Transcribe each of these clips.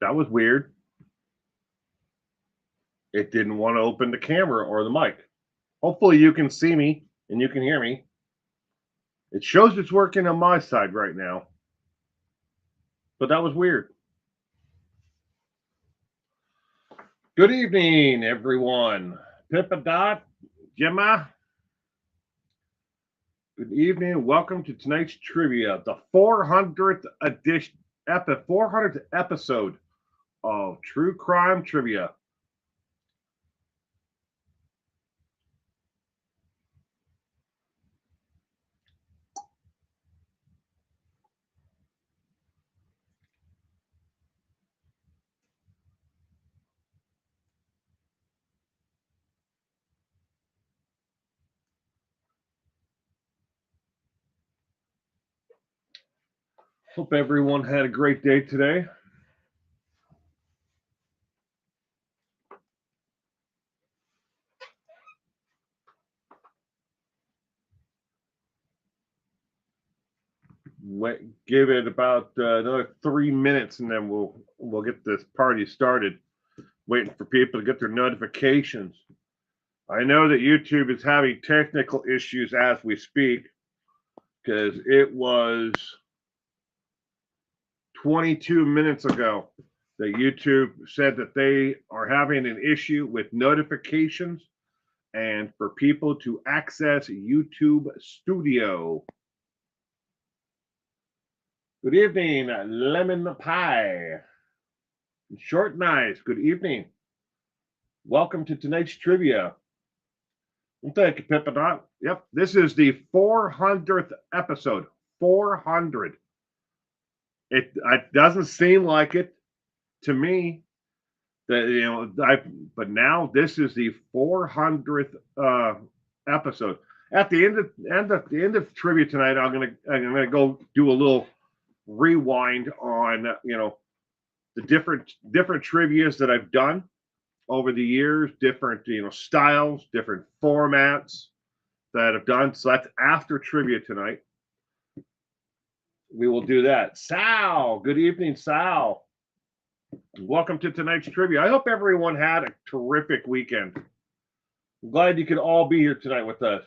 That was weird. It didn't want to open the camera or the mic. Hopefully you can see me and you can hear me. It shows it's working on my side right now. But that was weird. Good evening, everyone. Pippa Dot, Gemma. Good evening. Welcome to tonight's trivia, the 400th edition, 400th episode of True Crime Trivia. Hope everyone had a great day today. Give it about another 3 minutes, and then we'll get this party started. Waiting for people to get their notifications. I know that YouTube is having technical issues as we speak because it was 22 minutes ago that YouTube said that they are having an issue with notifications and for people to access YouTube Studio. Good evening, Lemon Pie. Short Nice, good evening. Welcome to tonight's trivia. Well, thank you, Pippa Dot. Yep, this is the 400th episode. 400. It doesn't seem like it to me. But now this is the 400th episode. At the end of trivia tonight, I'm gonna go do a little rewind on the different trivias that I've done over the years, different styles, different formats that I've done. So that's after trivia tonight. We will do that. Sal, good evening, Sal. Welcome to tonight's trivia. I hope everyone had a terrific weekend. I'm glad you could all be here tonight with us.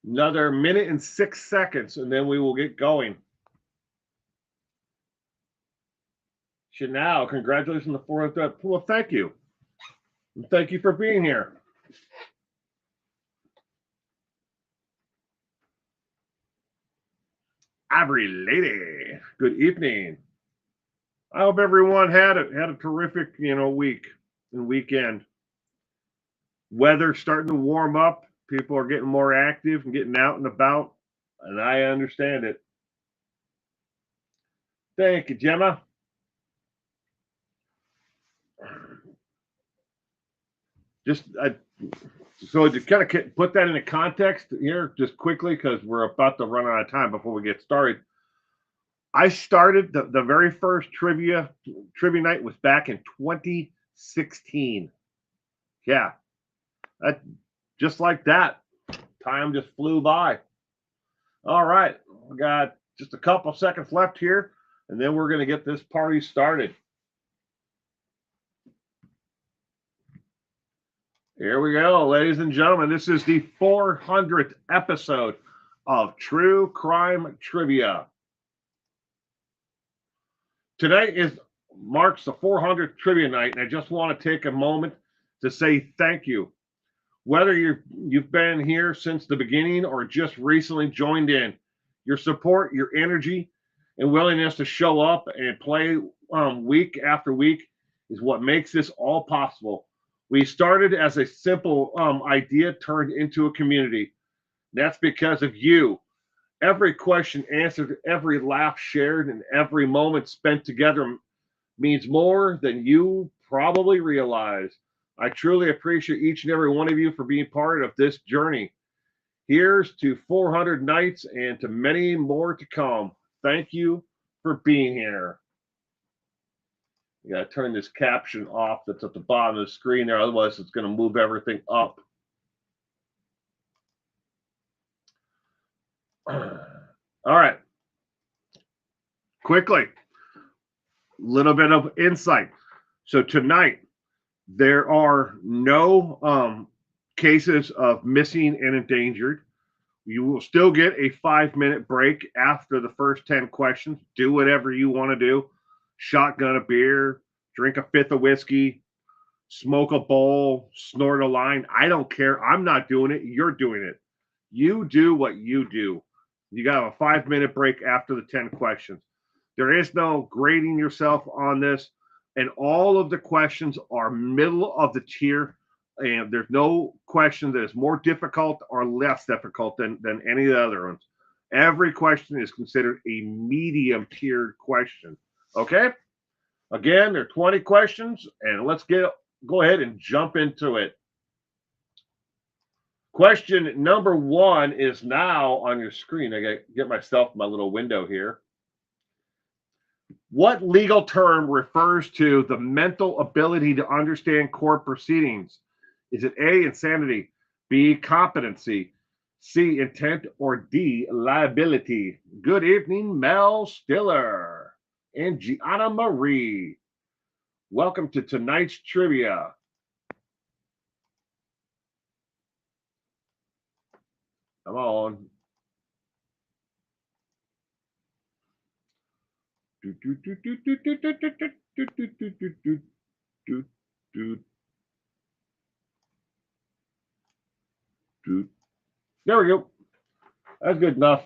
Another minute and 6 seconds, and then we will get going. Chanel, congratulations on the 400th. Well, thank you. And thank you for being here. Ivory Lady, good evening. I hope everyone had a terrific, week and weekend. Weather starting to warm up. People are getting more active and getting out and about, and I understand it. Thank you, Gemma. So to kind of put that into context here, just quickly, because we're about to run out of time before we get started. I started the very first trivia night was back in 2016. Yeah, just like that, time just flew by. All right, we got just a couple seconds left here, and then we're going to get this party started. Here we go, ladies and gentlemen. This is the 400th episode of True Crime Trivia. Tonight marks the 400th trivia night, and I just want to take a moment to say thank you. Whether you've been here since the beginning or just recently joined in, your support, your energy, and willingness to show up and play week after week is what makes this all possible. We started as a simple idea turned into a community. That's because of you. Every question answered, every laugh shared, and every moment spent together means more than you probably realize. I truly appreciate each and every one of you for being part of this journey. Here's to 400 nights and to many more to come. Thank you for being here. You got to turn this caption off that's at the bottom of the screen there, otherwise it's going to move everything up. All right. Quickly, little bit of insight. So tonight, there are no cases of missing and endangered. You will still get a 5-minute break after the first 10 questions. Do whatever you want to do. Shotgun a beer, drink a fifth of whiskey, smoke a bowl, snort a line. I don't care. I'm not doing it. You're doing it. You do what you do. You got a 5-minute break after the 10 questions. There is no grading yourself on this. And all of the questions are middle of the tier. And there's no question that is more difficult or less difficult than any of the other ones. Every question is considered a medium tiered question. Okay? Again, there are 20 questions, and let's go ahead and jump into it. Question number 1 is now on your screen. I got to get myself my little window here. What legal term refers to the mental ability to understand court proceedings? Is it A, insanity, B, competency, C, intent, or D, liability? Good evening, Mel Stiller and Gianna Marie. Welcome to tonight's trivia. Come on. There we go. That's good enough.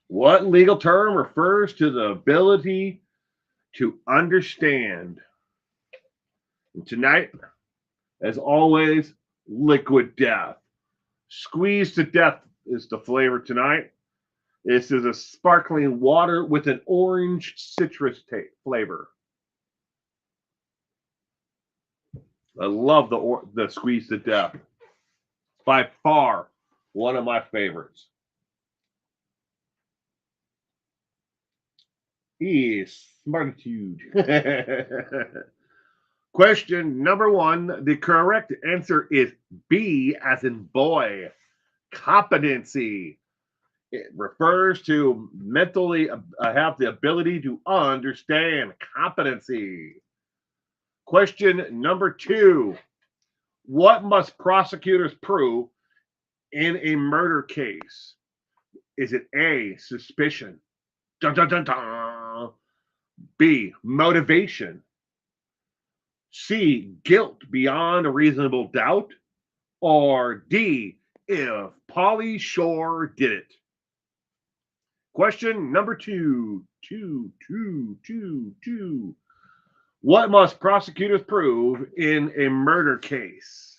What legal term refers to the ability to understand? And tonight, as always, liquid death. Squeezed to death is the flavor tonight. This is a sparkling water with an orange citrus flavor. I love the squeeze to death. By far, one of my favorites. Yes, smartitude. Question number 1. The correct answer is B, as in boy. Competency. It refers to mentally have the ability to understand. Competency. Question number 2. What must prosecutors prove in a murder case? Is it A, suspicion? Dun, dun, dun, dun. B, motivation. C, guilt beyond a reasonable doubt. Or D, if Pauly Shore did it. Question number 2. What must prosecutors prove in a murder case?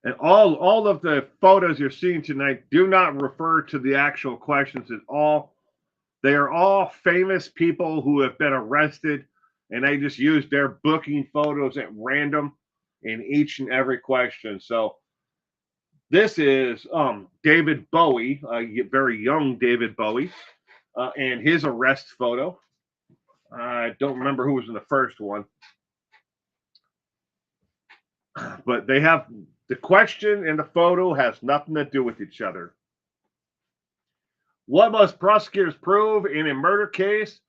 And all of the photos you're seeing tonight do not refer to the actual questions at all. They are all famous people who have been arrested, and they just use their booking photos at random in each and every question. So this is David Bowie, a very young David Bowie, and his arrest photo. I don't remember who was in the first one, but they have the question and the photo has nothing to do with each other. What must prosecutors prove in a murder case?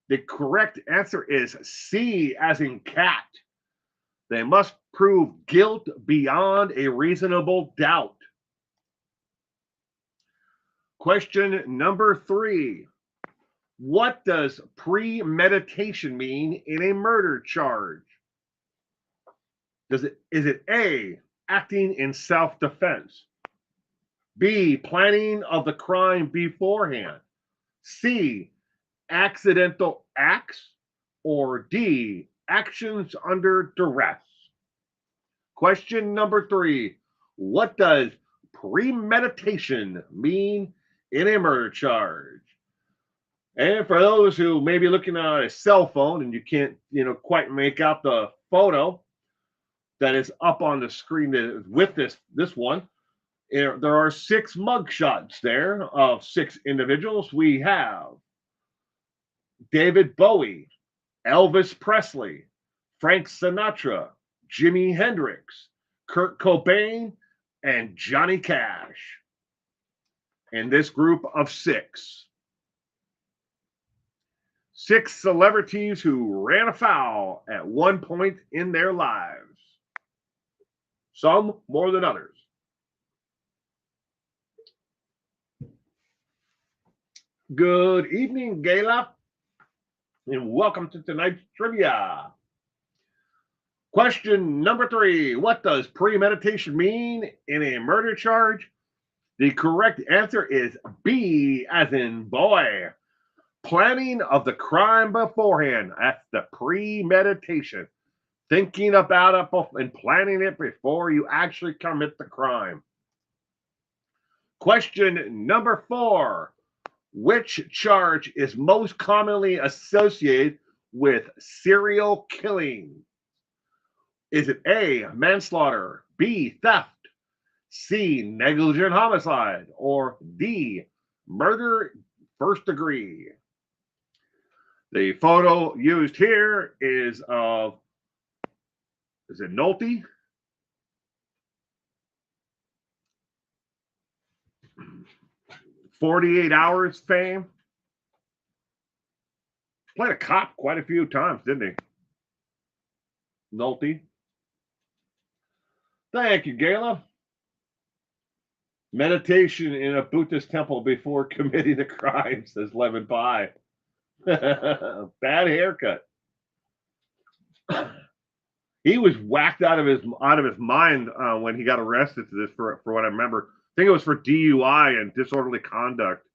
The correct answer is C, as in cat. They must prove guilt beyond a reasonable doubt. Question number 3. What does premeditation mean in a murder charge? Is it A, acting in self-defense? B, planning of the crime beforehand? C, accidental acts? Or D, actions under duress? Question number 3. What does premeditation mean in a murder charge? And for those who may be looking at a cell phone and you can't, quite make out the photo that is up on the screen with this one, There are 6 mugshots there of 6 individuals. We have David Bowie, Elvis Presley, Frank Sinatra, Jimi Hendrix, Kurt Cobain, and Johnny Cash. In this group of 6. 6 celebrities who ran afoul at one point in their lives. Some more than others. Good evening, Gayla, and welcome to tonight's trivia. Question number 3. What does premeditation mean in a murder charge? The correct answer is B, as in boy. Planning of the crime beforehand. That's the premeditation. Thinking about it and planning it before you actually commit the crime. Question number 4. Which charge is most commonly associated with serial killing? Is it A, manslaughter, B, theft, C, negligent homicide, or D, murder first degree? The photo used here is of, is it Nolte? "48 Hours" fame. Played a cop quite a few times, didn't he? Nolte. Thank you, Gayla. Meditation in a Buddhist temple before committing a crime, says Lemon Pie. Bad haircut. He was whacked out of his mind when he got arrested for this, for what I remember. I think it was for DUI and disorderly conduct.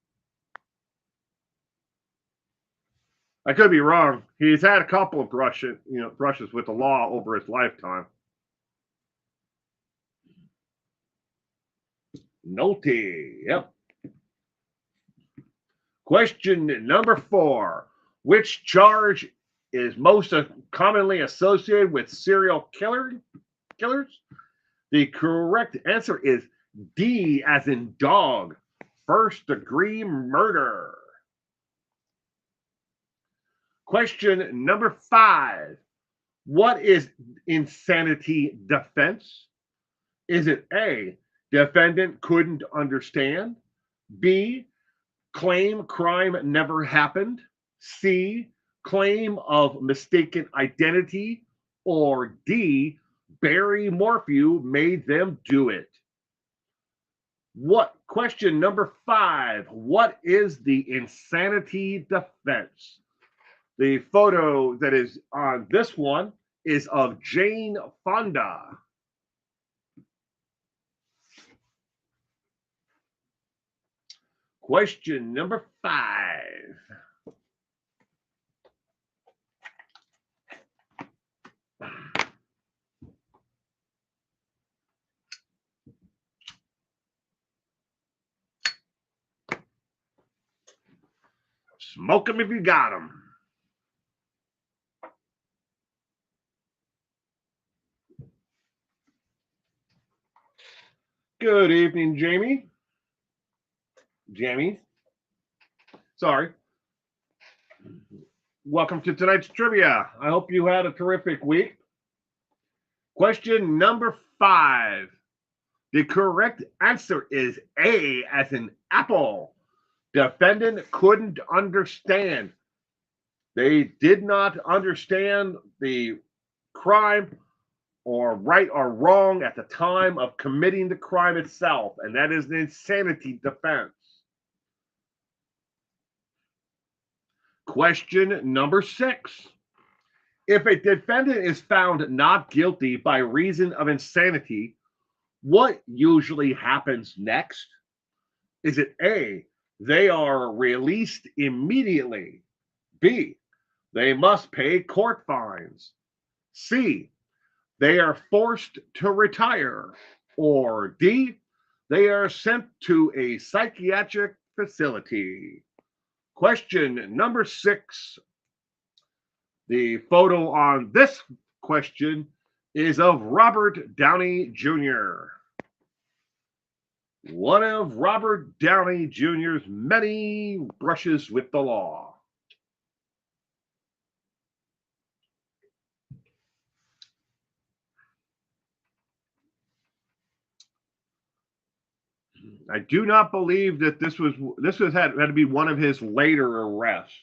I could be wrong. He's had a couple of brushes with the law over his lifetime. Nolte. Yep. Question number 4. Which charge is most commonly associated with serial killers? The correct answer is D, as in dog. First degree murder. Question number 5. What is insanity defense? Is it A, defendant couldn't understand, B, claim crime never happened, C, claim of mistaken identity, or D, Barry Morphew made them do it? Question number 5. What is the insanity defense? The photo that is on this one is of Jane Fonda. Question number 5. Smoke 'em if you got 'em. Good evening, Jamie. Jamie. Sorry. Welcome to tonight's trivia. I hope you had a terrific week. Question number 5. The correct answer is A, as in apple. Defendant couldn't understand. They did not understand the crime or right or wrong at the time of committing the crime itself, and that is an insanity defense. Question number 6. If a defendant is found not guilty by reason of insanity, what usually happens next? Is it A, they are released immediately, B, they must pay court fines, C, they are forced to retire, or D, they are sent to a psychiatric facility? Question number 6. The photo on this question is of Robert Downey Jr. one of Robert Downey Jr.'s many brushes with the law. I do not believe that this had to be one of his later arrests,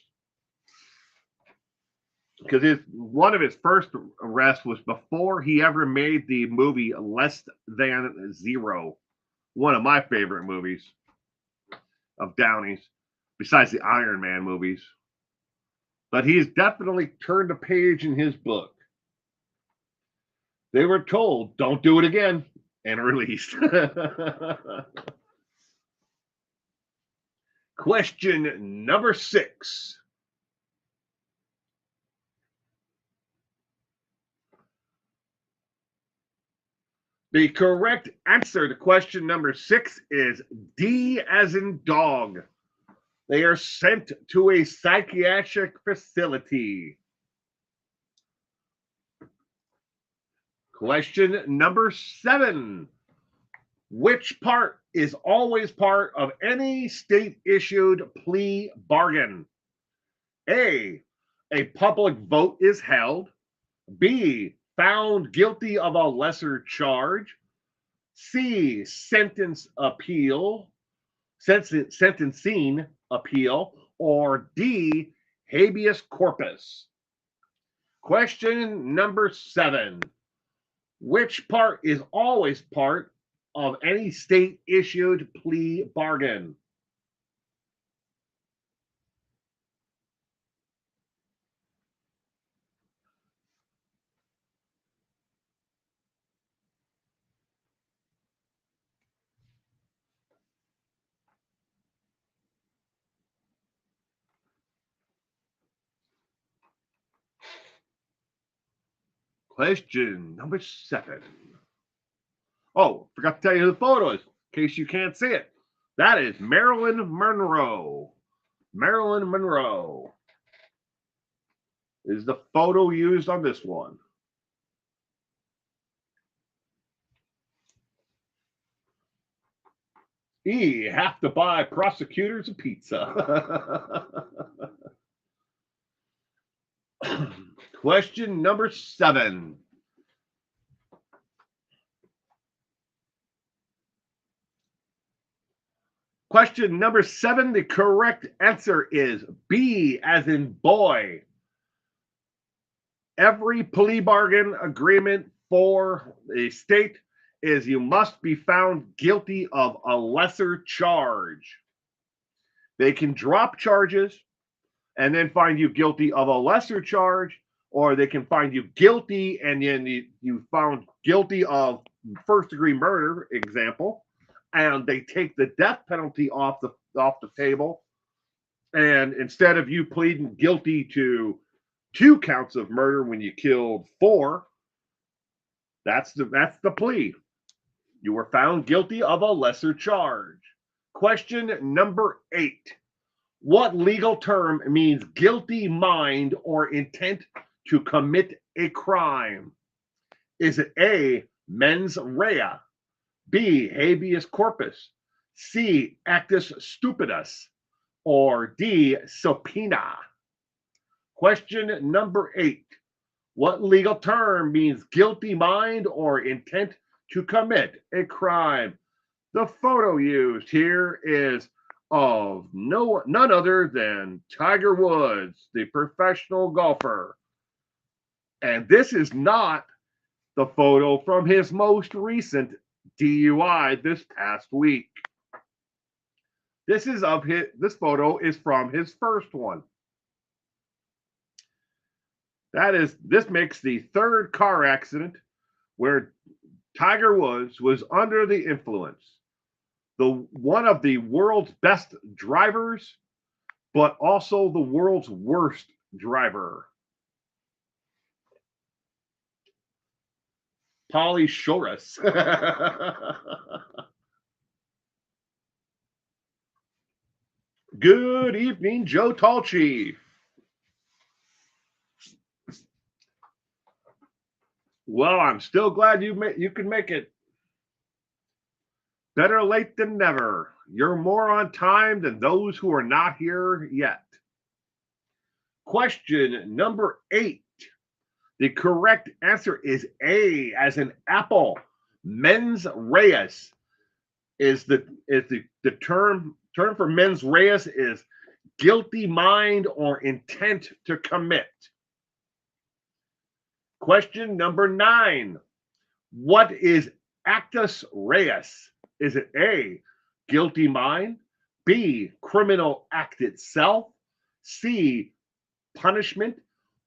because one of his first arrests was before he ever made the movie Less Than Zero, one of my favorite movies of Downey's, besides the Iron Man movies. But he's definitely turned a page in his book. They were told, don't do it again, and released. Question number 6. The correct answer to question number 6 is D as in dog. They are sent to a psychiatric facility. Question number 7. Which part is always part of any state-issued plea bargain? A public vote is held. B, found guilty of a lesser charge. C, sentencing appeal. Or D, habeas corpus. Question number 7. Which part is always part of any state-issued plea bargain? Question number 7. Oh, forgot to tell you who the photo is, in case you can't see it. That is Marilyn Monroe. Marilyn Monroe is the photo used on this one. E, have to buy prosecutors a pizza. Question number 7. Question number 7, the correct answer is B as in boy. Every plea bargain agreement for a state is you must be found guilty of a lesser charge. They can drop charges and then find you guilty of a lesser charge, or they can find you guilty and then you found guilty of first-degree murder, example, and they take the death penalty off the table. And instead of you pleading guilty to 2 counts of murder when you killed 4, that's the plea. You were found guilty of a lesser charge. Question number 8. What legal term means guilty mind or intent to commit a crime? Is it A, mens rea, B, habeas corpus, C, actus stupidus, or D, subpoena? Question number 8. What legal term means guilty mind or intent to commit a crime? The photo used here is of none other than Tiger Woods, the professional golfer. And this is not the photo from his most recent DUI this past week. This photo is from his first one. This makes the 3rd car accident where Tiger Woods was under the influence. One of the world's best drivers, but also the world's worst driver. Pauly Shores. Good evening, Joe Tallchief. Well, I'm still glad you can make it. Better late than never. You're more on time than those who are not here yet. Question number 8. The correct answer is A, as in apple. Mens reus is the term for mens reus is guilty mind or intent to commit. Question number 9. What is actus reus? Is it A, guilty mind, B, criminal act itself, C, punishment,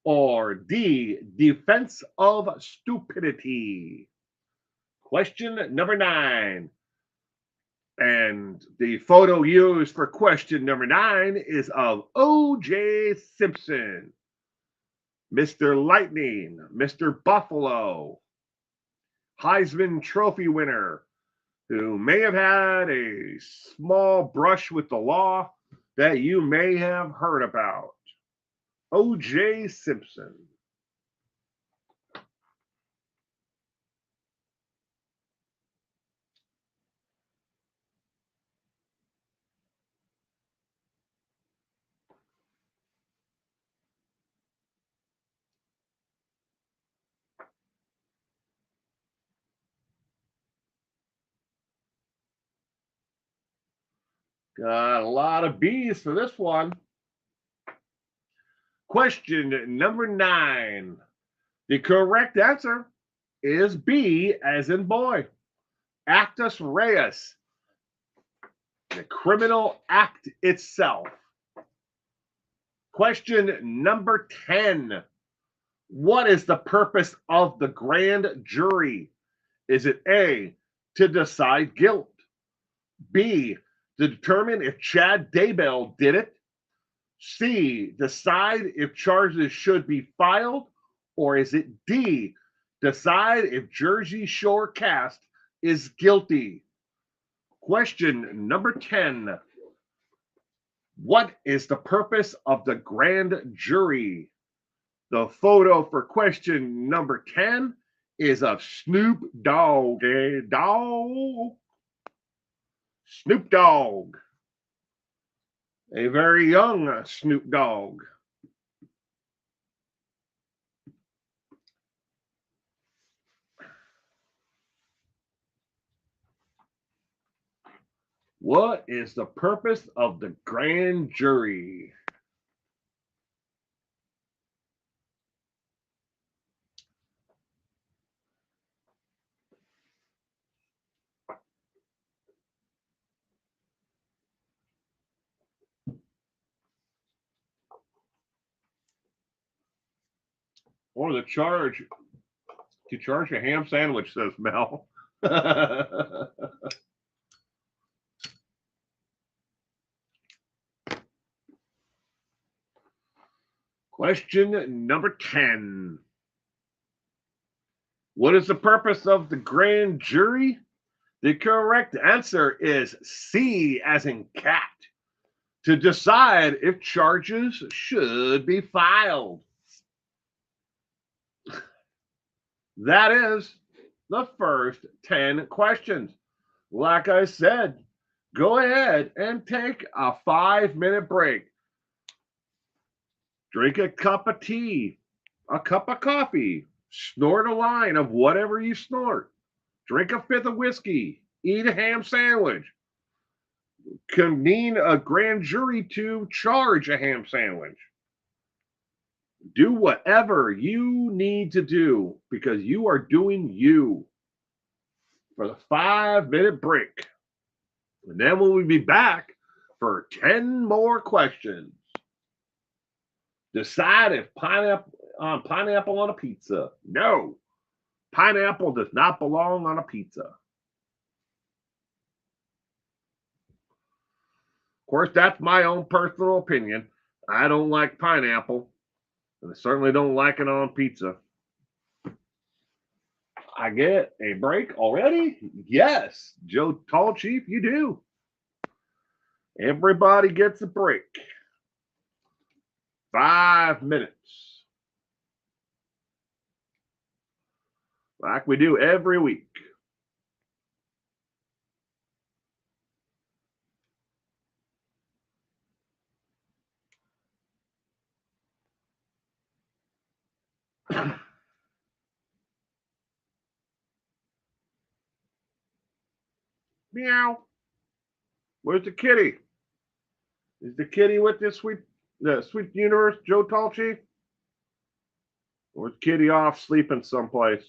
or D, defense of stupidity? Question number 9. And the photo used for question number 9 is of O.J. Simpson, Mr. Lightning, Mr. Buffalo, Heisman Trophy winner, who may have had a small brush with the law that you may have heard about. O.J. Simpson. Got a lot of B's for this one. Question number 9. The correct answer is B, as in boy. Actus reus, the criminal act itself. Question number 10. What is the purpose of the grand jury? Is it A, to decide guilt, B, to determine if Chad Daybell did it, C, decide if charges should be filed, or is it D, decide if Jersey Shore cast is guilty? Question number 10. What is the purpose of the grand jury? The photo for question number 10 is of Snoop Dogg. Snoop Dogg. A very young Snoop Dogg. What is the purpose of the grand jury? Or the charge to charge a ham sandwich, says Mel. Question number 10. What is the purpose of the grand jury? The correct answer is C, as in cat, to decide if charges should be filed. That is the first 10 questions. Like I said, go ahead and take a 5-minute break. Drink a cup of tea, a cup of coffee, snort a line of whatever you snort, drink a fifth of whiskey, eat a ham sandwich, convene a grand jury to charge a ham sandwich. Do whatever you need to do because you are doing you for the 5-minute break. And then we'll be back for 10 more questions. Decide if pineapple on a pizza. No, pineapple does not belong on a pizza. Of course, that's my own personal opinion. I don't like pineapple, and I certainly don't like it on pizza. I get a break already? Yes, Joe Tall Chief, you do. Everybody gets a break. 5 minutes. Like we do every week. Meow. Where's the kitty? Is the kitty with this the sweet universe, Joe Talchi? Or is kitty off sleeping someplace?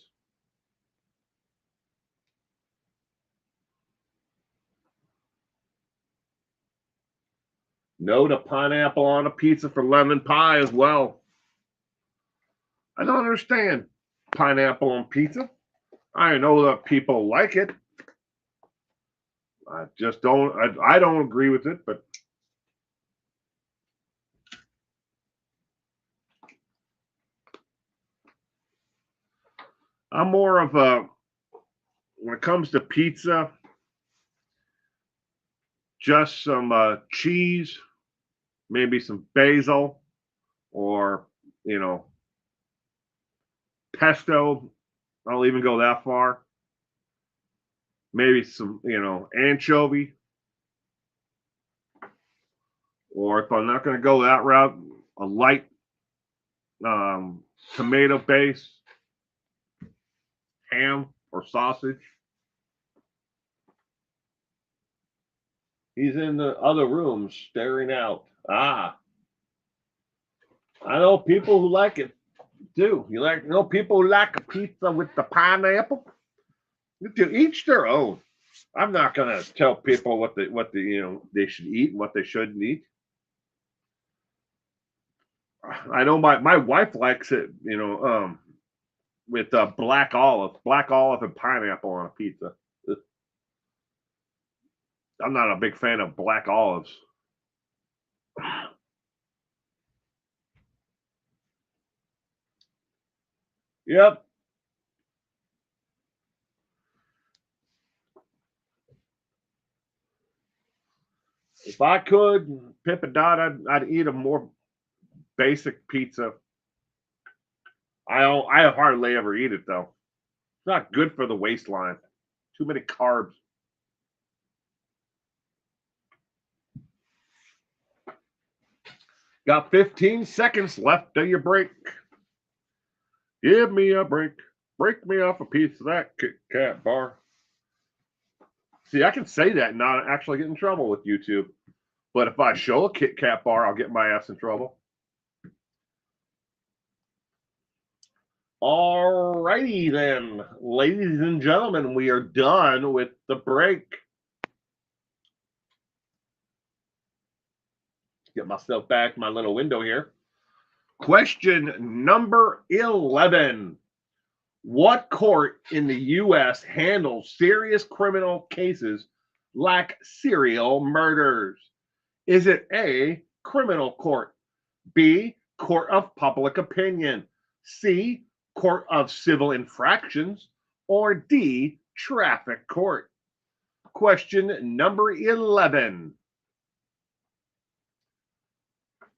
No to pineapple on a pizza for lemon pie as well. I don't understand pineapple on pizza. I know that people like it. I just don't. I don't agree with it, but I'm more of a, when it comes to pizza, just some cheese, maybe some basil, or you know, pesto. I'll even go that far. Maybe some, anchovy. Or if I'm not going to go that route, a light tomato base, ham or sausage. He's in the other room staring out. Ah, I know people who like it too. You know people who like a pizza with the pineapple. To each their own. I'm not gonna tell people what they should eat and what they shouldn't eat. I know my wife likes it, with black olive and pineapple on a pizza. I'm not a big fan of black olives. Yep. If I could pip a dot, I'd eat a more basic pizza. I hardly ever eat it though. It's not good for the waistline. Too many carbs. Got 15 seconds left of your break. Give me a break. Break me off a piece of that Kit Kat bar. See, I can say that and not actually get in trouble with YouTube. But if I show a Kit Kat bar, I'll get my ass in trouble. All righty then, ladies and gentlemen, we are done with the break. Get myself back my little window here. Question number 11. What court in the U.S. handles serious criminal cases like serial murders? Is it A, criminal court, B, court of public opinion, C, court of civil infractions, or D, traffic court? Question number 11.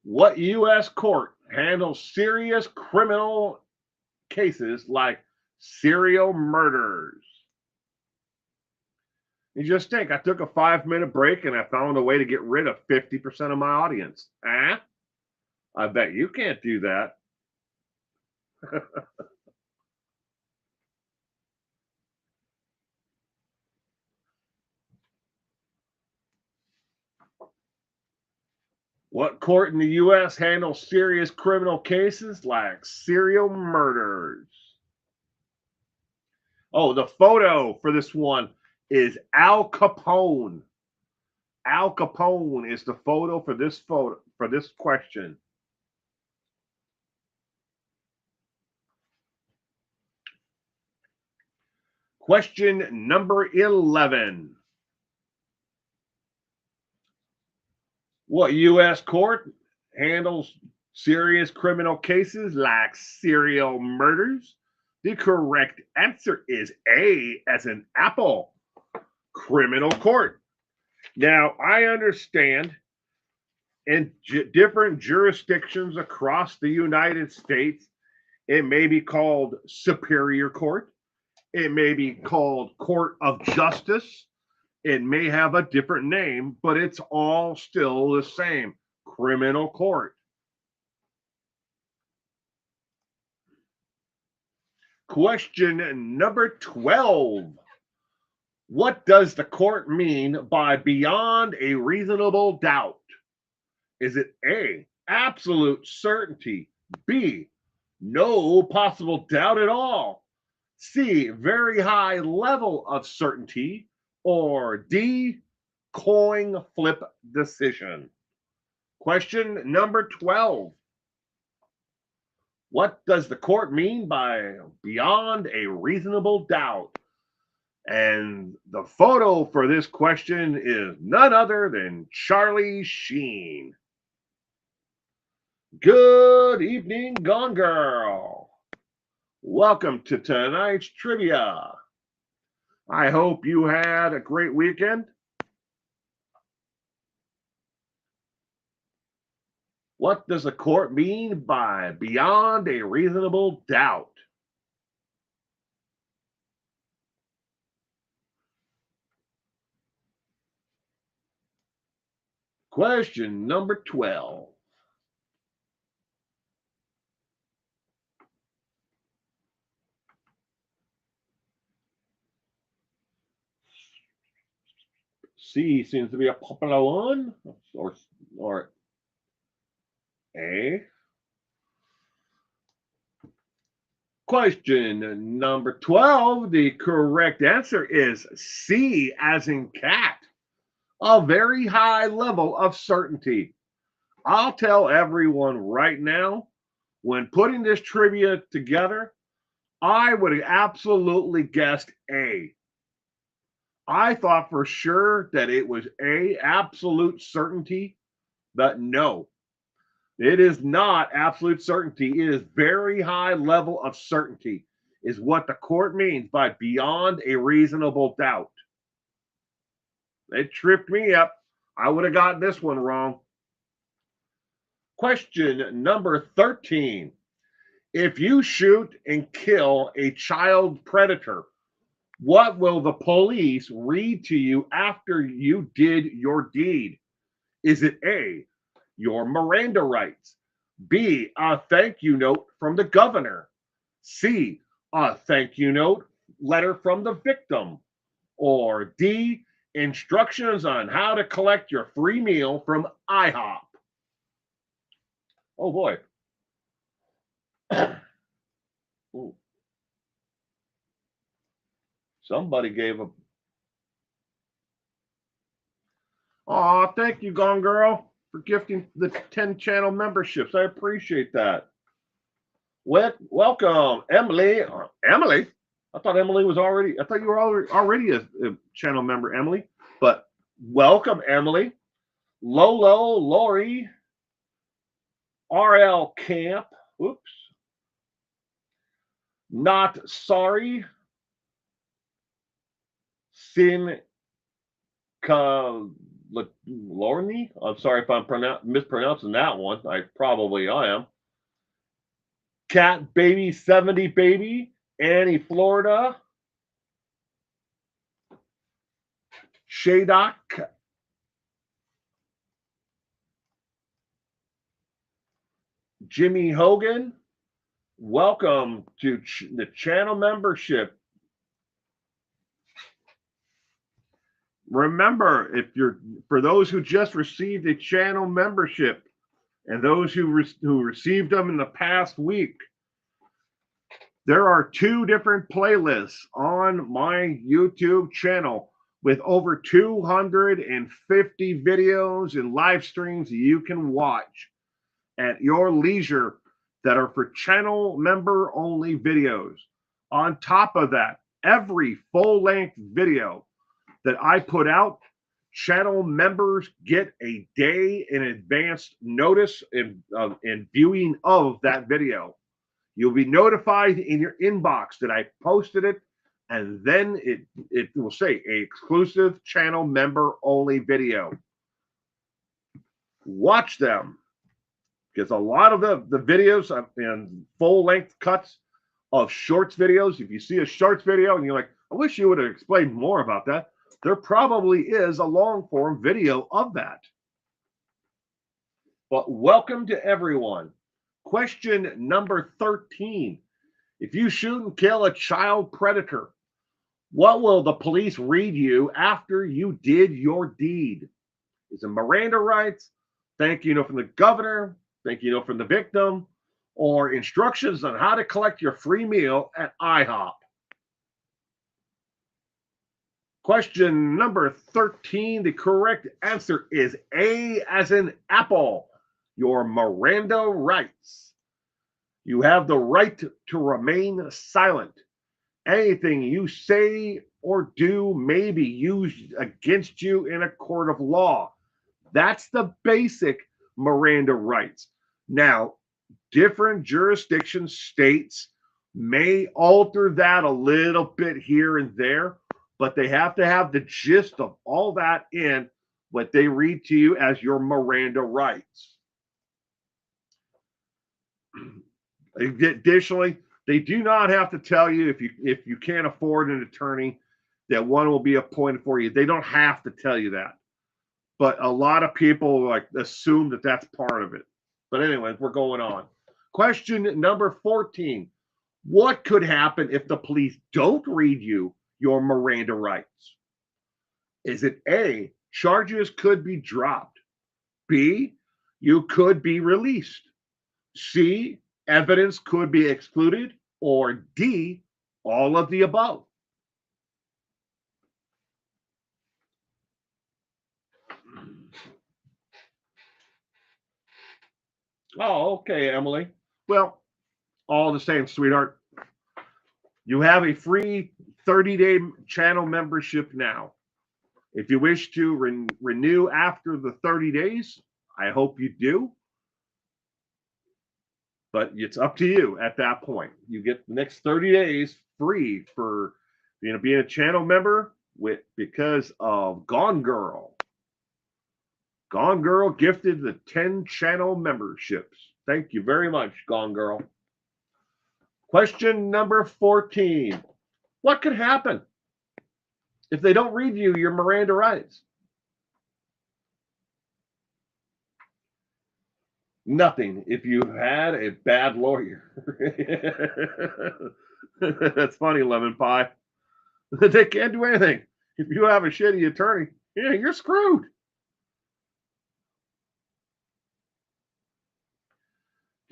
What U.S. court handles serious criminal cases like serial murders? You just think I took a 5-minute break and I found a way to get rid of 50% of my audience. I bet you can't do that. What court in the U.S. handles serious criminal cases like serial murders? Oh, the photo for this one is Al Capone. Al Capone is the photo for this question. Question number 11. What U.S. court handles serious criminal cases like serial murders? The correct answer is A, as in apple, criminal court. Now, I understand in different jurisdictions across the United States, it may be called Superior Court. It may be called Court of Justice. It may have a different name, but it's all still the same, criminal court. Question number 12. What does the court mean by beyond a reasonable doubt? Is it A, absolute certainty, B, no possible doubt at all, C, very high level of certainty, or D, coin flip decision? Question number 12. What does the court mean by beyond a reasonable doubt? And the photo for this question is none other than Charlie Sheen. Good evening, Gone Girl. Welcome to tonight's trivia. I hope you had a great weekend. What does the court mean by beyond a reasonable doubt? Question number 12. C seems to be a popular one, or A. Question number 12. The correct answer is C, as in cat. A very high level of certainty. I'll tell everyone right now, when putting this trivia together, I would have absolutely guessed A. I thought for sure that it was A, absolute certainty, but no, it is not absolute certainty. It is very high level of certainty, is what the court means by beyond a reasonable doubt. It tripped me up. I would have gotten this one wrong. Question number 13. If you shoot and kill a child predator, what will the police read to you after you did your deed? Is it A, your Miranda rights, B, a thank you note from the governor, C, a thank you note letter from the victim, or D, instructions on how to collect your free meal from IHOP? Oh boy. Ooh. Somebody gave a. Oh, thank you, Gone Girl, for gifting the 10 channel memberships. I appreciate that. Welcome, Emily. Emily? I thought Emily was already, I thought you were already a channel member, Emily. But welcome, Emily. Lolo, Lori, RL Camp. Oops. Not sorry. Sin Lorney. I'm sorry if I'm mispronouncing that one. I am. Cat Baby 70 Baby, Annie Florida, Shaydock, Jimmy Hogan. Welcome to the channel membership. Remember, for those who just received a channel membership and those who received them in the past week, there are 2 different playlists on my YouTube channel with over 250 videos and live streams you can watch at your leisure that are for channel member only videos. On top of that, every full-length video that I put out, channel members get a day in advance notice and viewing of that video. You'll be notified in your inbox that I posted it, and then it will say a exclusive channel member only video. Watch them, because a lot of the videos and full length cuts of shorts videos, if you see a shorts video and you're like, I wish you would have explained more about that, there probably is a long form video of that. But welcome to everyone. Question number 13. If you shoot and kill a child predator, what will the police read you after you did your deed? Is it Miranda rights? Thank you note from the governor? Thank you note from the victim? Or instructions on how to collect your free meal at IHOP? Question number 13. The correct answer is A as in apple. Your Miranda rights. You have the right to remain silent. Anything you say or do may be used against you in a court of law. That's the basic Miranda rights. Now, different jurisdictions, states may alter that a little bit here and there, but they have to have the gist of all that in what they read to you as your Miranda rights. Additionally, they do not have to tell you if you can't afford an attorney that one will be appointed for you. They don't have to tell you that, but a lot of people like assume that that's part of it. But anyways, we're going on. Question number 14. What could happen if the police don't read you your Miranda rights? Is it A, charges could be dropped? B, you could be released? C, evidence could be excluded? Or D, all of the above? Oh, okay, Emily. Well, all the same, sweetheart. You have a free 30-day channel membership now. If you wish to renew after the 30 days, I hope you do. But it's up to you at that point. You get the next 30 days free for being a channel member because of Gone Girl. Gone Girl gifted the 10 channel memberships. Thank you very much, Gone Girl. Question number 14. What could happen if they don't read you your Miranda rights? Nothing if you had a bad lawyer. That's funny, Lemon Pie. They can't do anything. If you have a shitty attorney, yeah, you're screwed.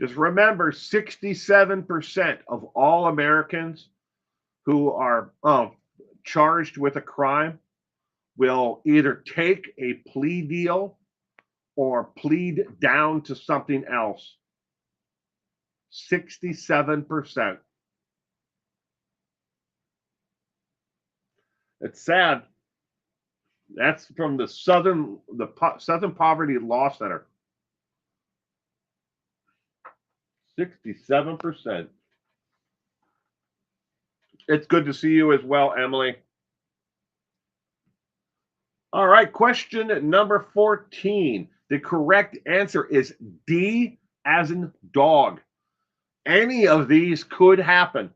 Just remember 67% of all Americans who are charged with a crime will either take a plea deal or plead down to something else. 67%. It's sad. That's from the Southern Poverty Law Center. 67%. It's good to see you as well, Emily. All right, question number 14. The correct answer is D as in dog. Any of these could happen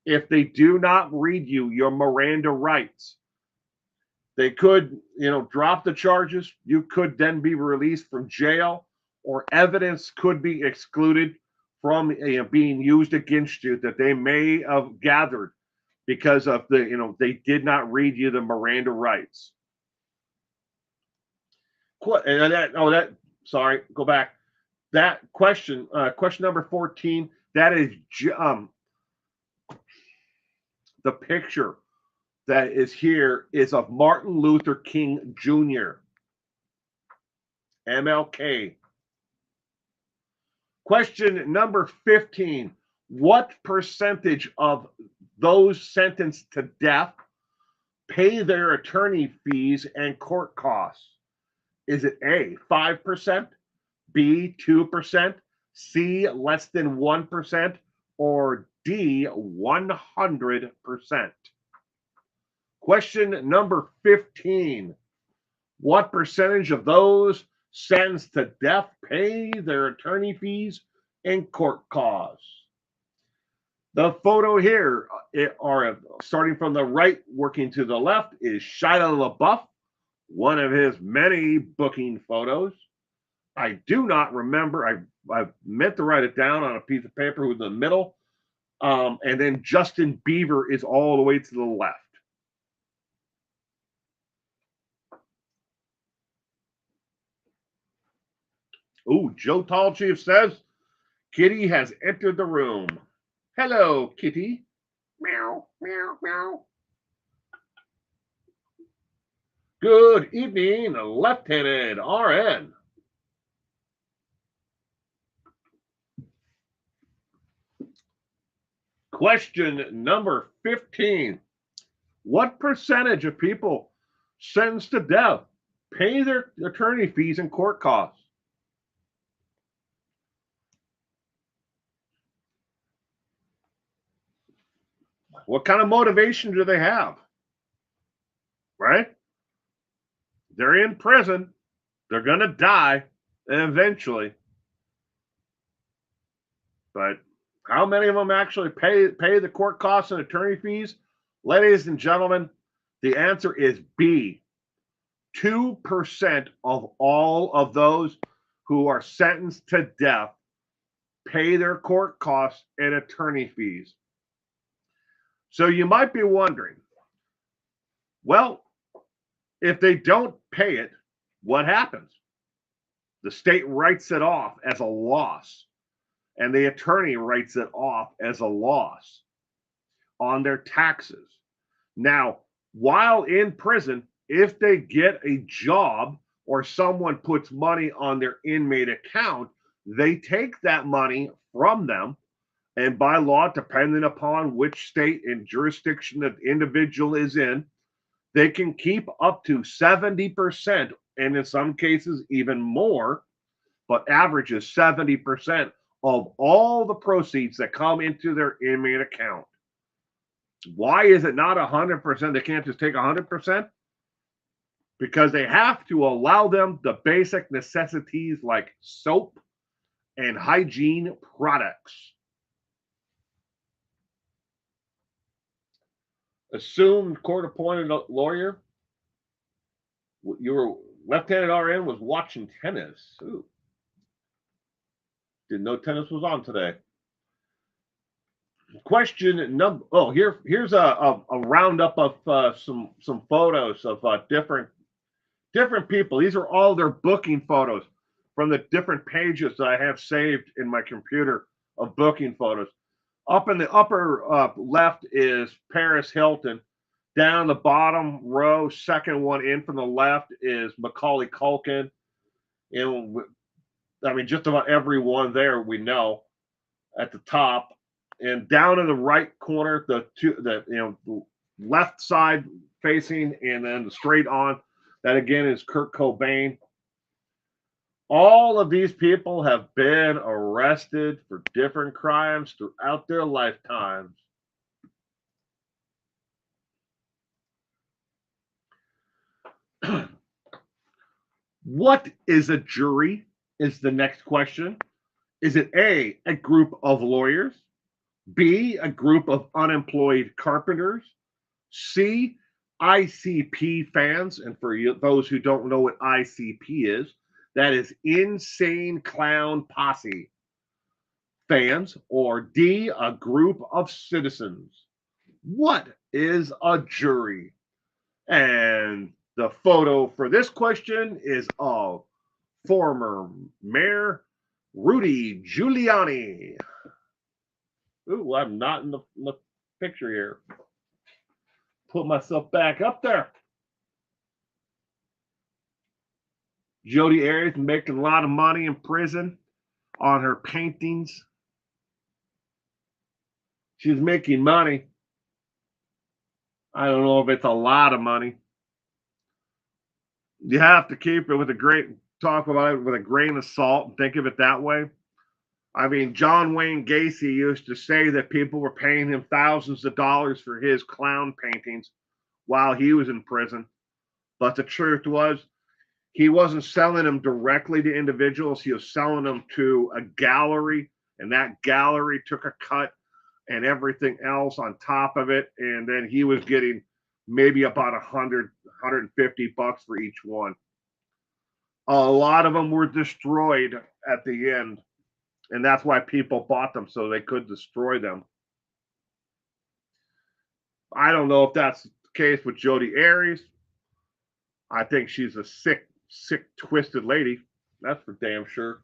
if they do not read you your Miranda rights. They could, drop the charges. You could then be released from jail, or evidence could be excluded from being used against you that they may have gathered because of they did not read you the Miranda rights. Sorry, go back. That question number 14, that is the picture that is here is of Martin Luther King Jr., MLK. Question number 15. What percentage of those sentenced to death pay their attorney fees and court costs? Is it A, 5%, B, 2%, C, less than 1%, or D, 100%? Question number 15. What percentage of those sentenced to death pay their attorney fees and court costs? The photo here, starting from the right, working to the left, is Shia LaBeouf, one of his many booking photos. I do not remember. I meant to write it down on a piece of paper who's in the middle. And then Justin Bieber is all the way to the left. Oh, Joe Tall Chief says Kitty has entered the room. Hello, Kitty. Meow, meow, meow. Good evening, Left-Handed RN. Question number 15. What percentage of people sentenced to death pay their attorney fees and court costs? What kind of motivation do they have? Right? They're in prison. They're going to die eventually. But how many of them actually pay the court costs and attorney fees? Ladies and gentlemen, the answer is B. 2% of all of those who are sentenced to death pay their court costs and attorney fees. So you might be wondering, well, if they don't pay it, what happens? The state writes it off as a loss, and the attorney writes it off as a loss on their taxes. Now, while in prison, if they get a job or someone puts money on their inmate account, they take that money from them. And by law, depending upon which state and jurisdiction the individual is in, they can keep up to 70%, and in some cases, even more, but averages 70% of all the proceeds that come into their inmate account. Why is it not 100%? They can't just take 100%? Because they have to allow them the basic necessities like soap and hygiene products. Assumed court-appointed lawyer. Your Left-Handed RN was watching tennis. Ooh. Didn't know tennis was on today. Question number. Oh, here's a roundup of some photos of different people. These are all their booking photos from the different pages that I have saved in my computer of booking photos. Up in the upper left is Paris Hilton. Down the bottom row, second one in from the left is Macaulay Culkin. And I mean, just about everyone there we know. At the top, and down in the right corner, the left side facing, and then the straight on, that again is Kurt Cobain. All of these people have been arrested for different crimes throughout their lifetimes. What is a jury? Is the next question. Is it A, a group of lawyers? B, a group of unemployed carpenters? C, ICP fans? And for those who don't know what ICP is, that is Insane Clown Posse fans. Or D, a group of citizens? What is a jury? And the photo for this question is of former Mayor Rudy Giuliani. Ooh, I'm not in the picture here. Put myself back up there. Jodi Arias making a lot of money in prison on her paintings. She's making money. I don't know if it's a lot of money. You have to keep it with talk about it with a grain of salt and think of it that way. I mean, John Wayne Gacy used to say that people were paying him thousands of dollars for his clown paintings while he was in prison. But the truth was, he wasn't selling them directly to individuals. He was selling them to a gallery, and that gallery took a cut and everything else on top of it. And then he was getting maybe about $100, $150 for each one. A lot of them were destroyed at the end. And that's why people bought them, so they could destroy them. I don't know if that's the case with Jodi Arias. I think she's a sick, twisted lady. That's for damn sure.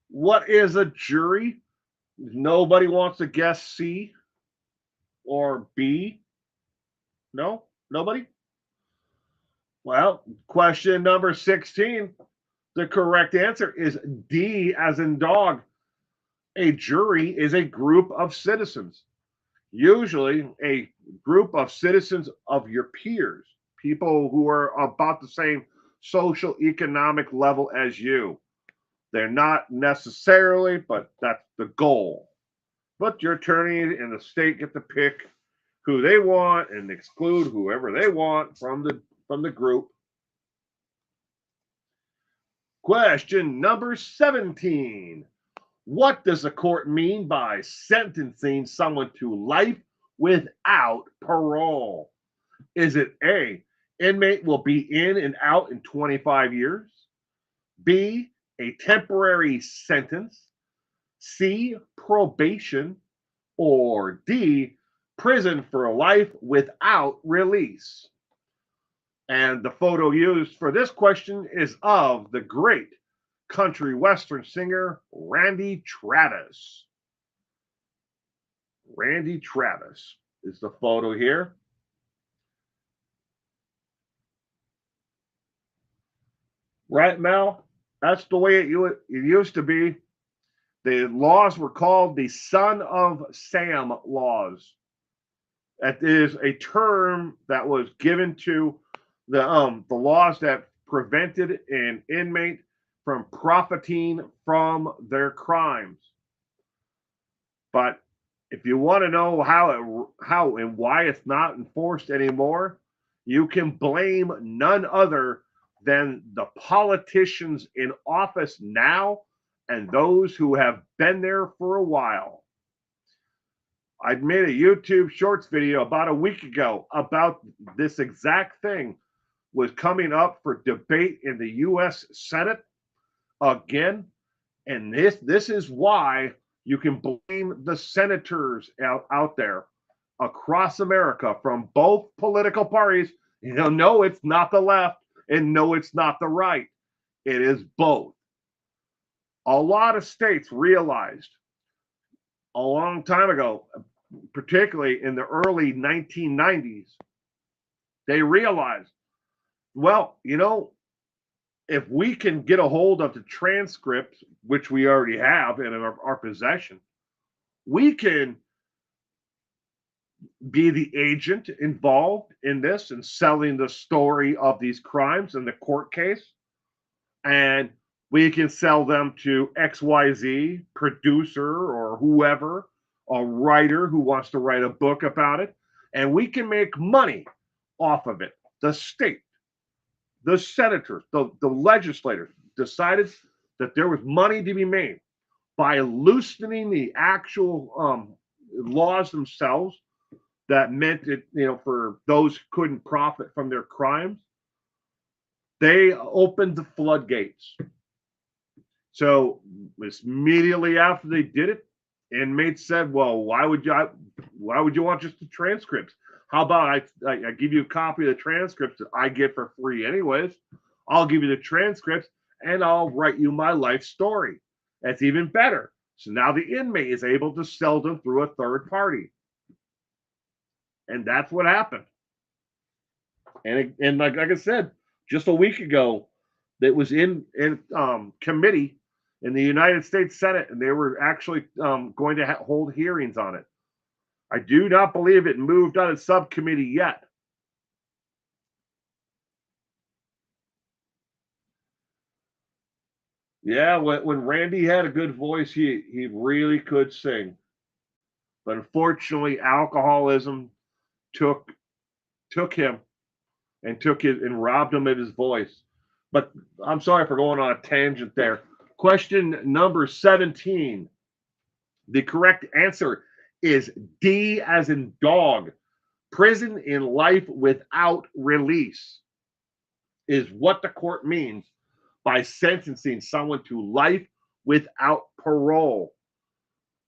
What is a jury? Nobody wants to guess C or B. No? Nobody? Well, question number 16. The correct answer is D, as in dog. A jury is a group of citizens, usually a group of citizens of your peers, people who are about the same social economic level as you. They're not necessarily, but that's the goal. But your attorney and the state get to pick who they want and exclude whoever they want from the group. Question number 17. What does the court mean by sentencing someone to life without parole? Is it A, inmate will be in and out in 25 years? B, a temporary sentence? C, probation? Or D, prison for life without release? And the photo used for this question is of the great country western singer Randy Travis. Randy Travis is the photo here. Right, Mel? That's the way it used to be. The laws were called the Son of Sam laws. That is a term that was given to the laws that prevented an inmate from profiting from their crimes. But if you want to know how and why it's not enforced anymore, you can blame none other than the politicians in office now and those who have been there for a while. I made a YouTube Shorts video about a week ago about this exact thing was coming up for debate in the U.S. Senate again, and this is why you can blame the senators out there across America from both political parties. You know, no, it's not the left, and no, it's not the right. It is both. A lot of states realized a long time ago, particularly in the early 1990s, they realized, well, you know, if we can get a hold of the transcripts, which we already have in our possession, we can be the agent involved in this and selling the story of these crimes in the court case. And we can sell them to XYZ producer or whoever, a writer who wants to write a book about it. And we can make money off of it. The state, the senators, the legislators decided that there was money to be made by loosening the actual laws themselves. That meant it, you know, for those who couldn't profit from their crimes, they opened the floodgates. So immediately after they did it, inmates said, "Well, why would you want just the transcripts? How about I give you a copy of the transcripts that I get for free anyways? I'll give you the transcripts and I'll write you my life story. That's even better." So now the inmate is able to sell them through a third party. And that's what happened. And like I said, just a week ago, that was in committee in the United States Senate, and they were actually going to hold hearings on it. I do not believe it moved on a subcommittee yet. Yeah, when Randy had a good voice, he really could sing. But unfortunately, alcoholism took him and robbed him of his voice. But I'm sorry for going on a tangent there. Question number 17. The correct answer is D, as in dog. Prison in life without release is what the court means by sentencing someone to life without parole.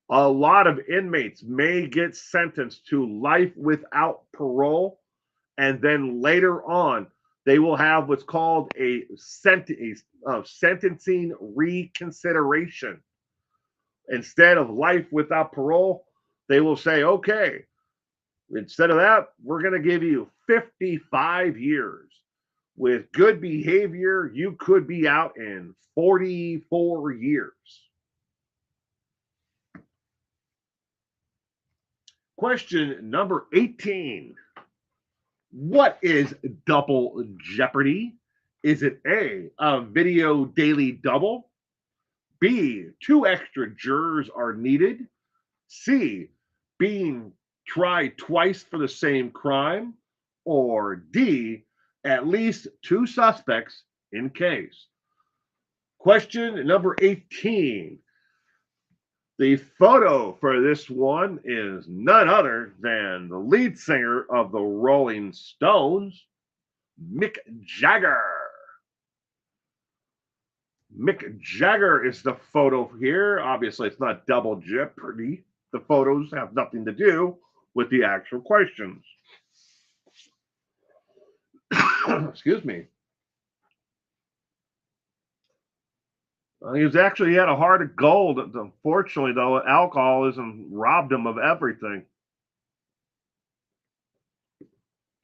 A lot of inmates may get sentenced to life without parole, and then later on, they will have what's called a sentencing reconsideration. Instead of life without parole, they will say, okay, instead of that, we're going to give you 55 years. With good behavior, you could be out in 44 years. Question number 18. What is double jeopardy? Is it a video daily double? B, 2 extra jurors are needed? C, being tried twice for the same crime? Or D, at least 2 suspects in case? Question number 18. The photo for this one is none other than the lead singer of the Rolling Stones, Mick Jagger. Mick Jagger is the photo here. Obviously, it's not double jeopardy. The photos have nothing to do with the actual questions. Excuse me. He had a heart of gold. Unfortunately, though, alcoholism robbed him of everything.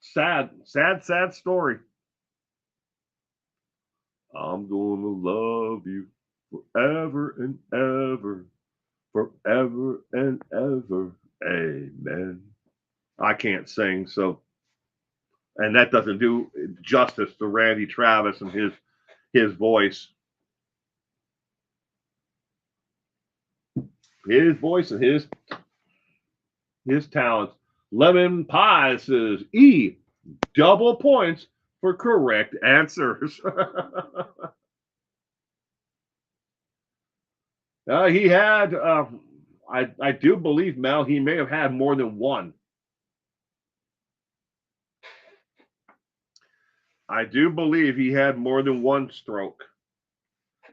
Sad story. I'm gonna love you forever and ever, forever and ever. Amen. I can't sing, so, and that doesn't do justice to Randy Travis and his voice. His voice and his talents. Lemon Pie says E, double points for correct answers. He had, I do believe, Mel, he may have had more than one. I do believe he had more than one stroke.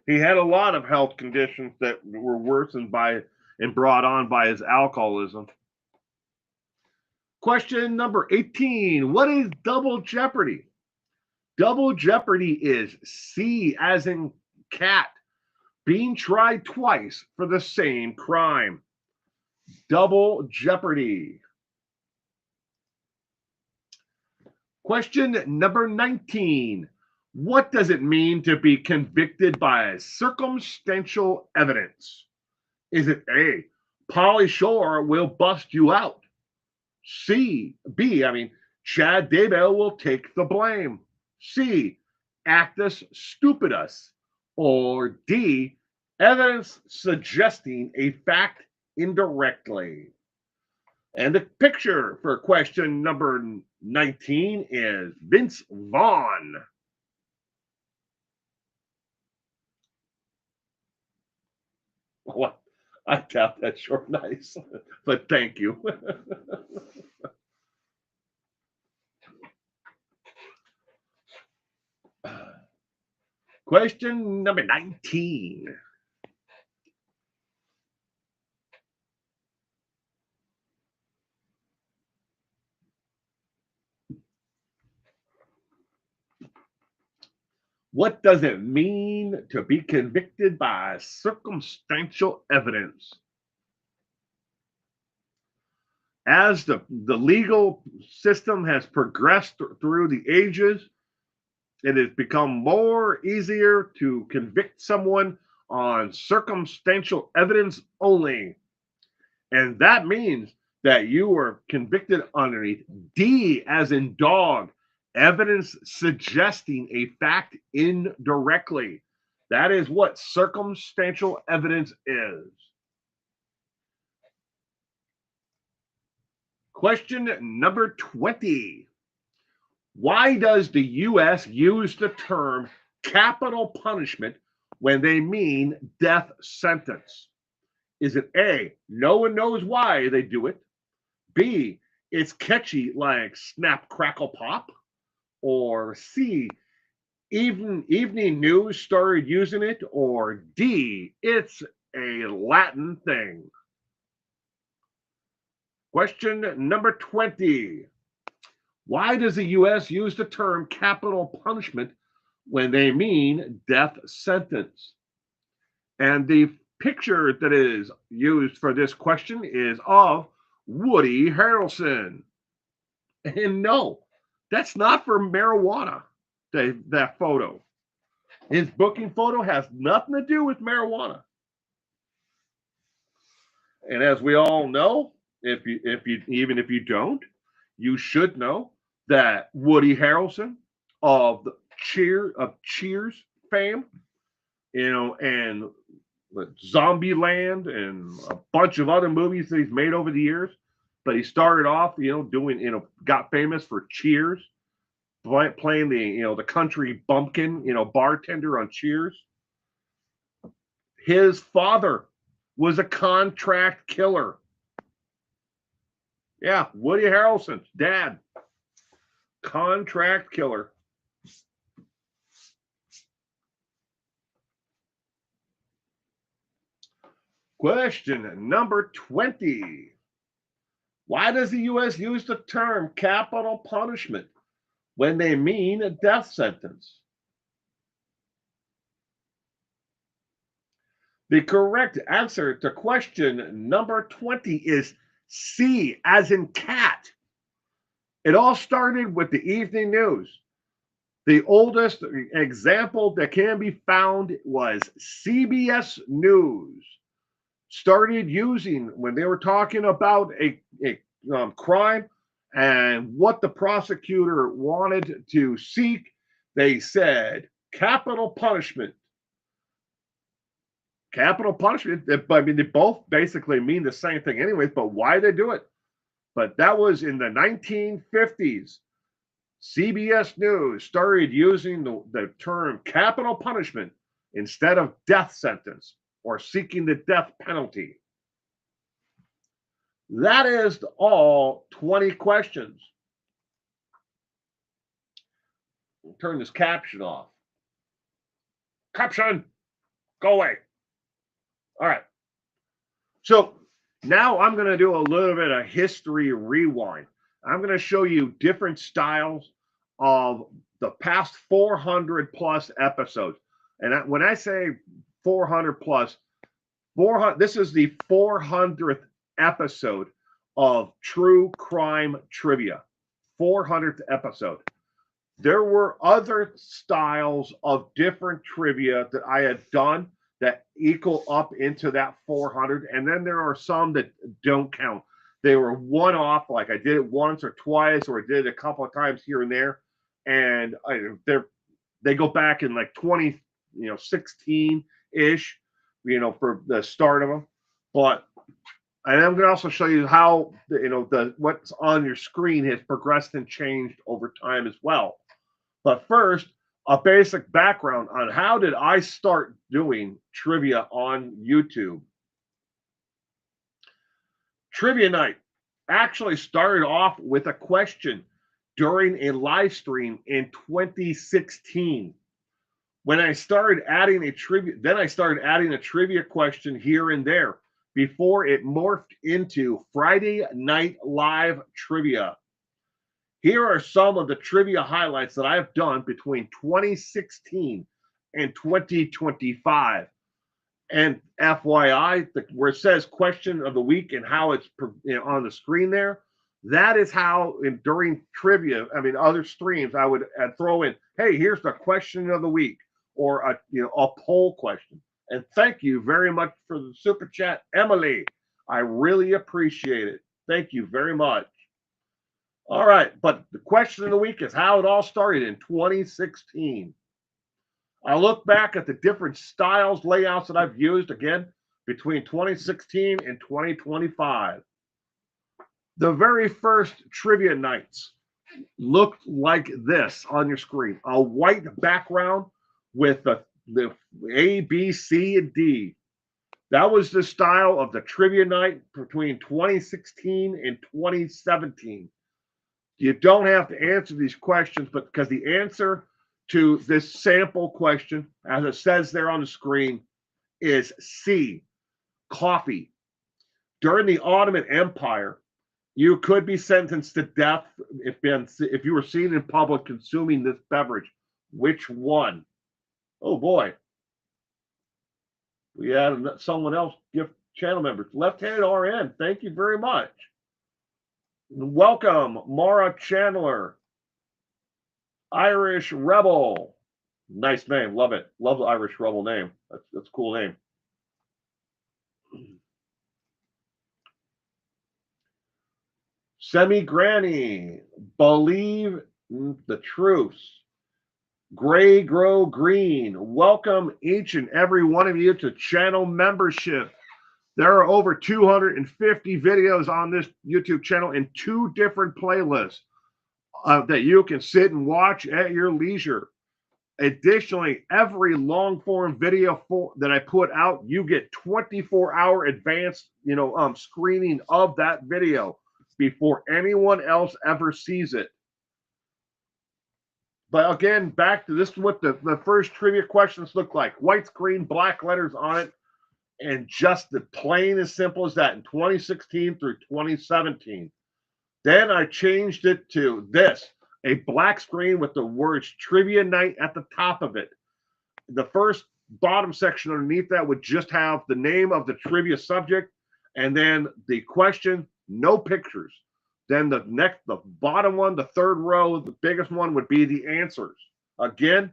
He had a lot of health conditions that were worsened by and brought on by his alcoholism. Question number 18. What is double jeopardy? Double jeopardy is C as in cat, being tried twice for the same crime. Double jeopardy. Question number 19. What does it mean to be convicted by circumstantial evidence? Is it A, Pauly Shore will bust you out? Chad Daybell will take the blame. C, actus stupidus. Or D, evidence suggesting a fact indirectly. And the picture for question number 19 is Vince Vaughn. What? I doubt that's short nice, but thank you. Question number 19. What does it mean to be convicted by circumstantial evidence? As the legal system has progressed through the ages, it has become more easier to convict someone on circumstantial evidence only. And that means that you were convicted underneath D as in dog, evidence suggesting a fact indirectly. That is what circumstantial evidence is. Question number 20. Why does the U.S. use the term capital punishment when they mean death sentence? Is it A, no one knows why they do it? B, it's catchy like snap, crackle, pop? Or C, evening news started using it? Or D, it's a Latin thing? Question number 20. Why does the U.S. use the term capital punishment when they mean death sentence? And the picture that is used for this question is of Woody Harrelson. And no, that's not for marijuana, that photo. His booking photo has nothing to do with marijuana. And as we all know, if you don't, you should know that Woody Harrelson of the Cheers fame, and Zombieland and a bunch of other movies that he's made over the years. But he started off, doing, got famous for Cheers, playing the country bumpkin, bartender on Cheers. His father was a contract killer. Yeah, Woody Harrelson's dad, contract killer. Question number 20. Why does the U.S. use the term capital punishment when they mean a death sentence? The correct answer to question number 20 is C, as in cat. It all started with the evening news. The oldest example that can be found was CBS News. Started using, when they were talking about a crime and what the prosecutor wanted to seek, they said capital punishment. Capital punishment. I mean, they both basically mean the same thing anyways, but why they do it? But that was in the 1950s. CBS News started using the term capital punishment instead of death sentence or seeking the death penalty. That is all 20 questions. We'll turn this caption off. Caption, go away. All right. So now I'm going to do a little bit of history rewind. I'm going to show you different styles of the past 400 plus episodes. And when I say 400 plus, 400, this is the 400th episode of True Crime Trivia. 400th episode. There were other styles of different trivia that I had done that equal up into that 400. And then there are some that don't count. They were one-off, like I did it once or twice, or I did it a couple of times here and there. And they go back in like 2016-ish, for the start of them. But and I'm going to also show you how what's on your screen has progressed and changed over time as well. But first, a basic background on how did I start doing trivia on YouTube. Trivia night actually started off with a question during a live stream in 2016. When I started adding a trivia question here and there before it morphed into Friday Night Live Trivia. Here are some of the trivia highlights that I have done between 2016 and 2025. And FYI, where it says question of the week and how it's on the screen there, that is how during trivia, other streams, I'd throw in, hey, here's the question of the week, or a poll question. And thank you very much for the super chat, Emily. I really appreciate it. Thank you very much. All right, but the question of the week is how it all started in 2016. I look back at the different styles, layouts that I've used, again, between 2016 and 2025. The very first trivia nights looked like this on your screen. A white background with the A, B, C, and D. That was the style of the trivia night between 2016 and 2017. You don't have to answer these questions, but because the answer to this sample question, as it says there on the screen, is C, coffee. During the Ottoman Empire, You could be sentenced to death if you were seen in public consuming this beverage. Which one? Oh boy. We had someone else gift channel members. Left-handed RN, thank you very much. Welcome, Mara Chandler. Irish Rebel. Nice name. Love it. Love the Irish Rebel name. That's a cool name. Semi Granny. Believe the truths. Gray Grow Green. Welcome each and every one of you to channel membership. There are over 250 videos on this YouTube channel in 2 different playlists that you can sit and watch at your leisure. Additionally, every long form video that I put out, you get 24-hour advanced, screening of that video before anyone else ever sees it. But again, back to this is what the first trivia questions look like. White screen, black letters on it, and just the plain as simple as that in 2016 through 2017. Then I changed it to this, a black screen with the words Trivia Night at the top of it. The first bottom section underneath that would just have the name of the trivia subject and then the question, no pictures. Then the bottom one, the third row, the biggest one would be the answers. Again,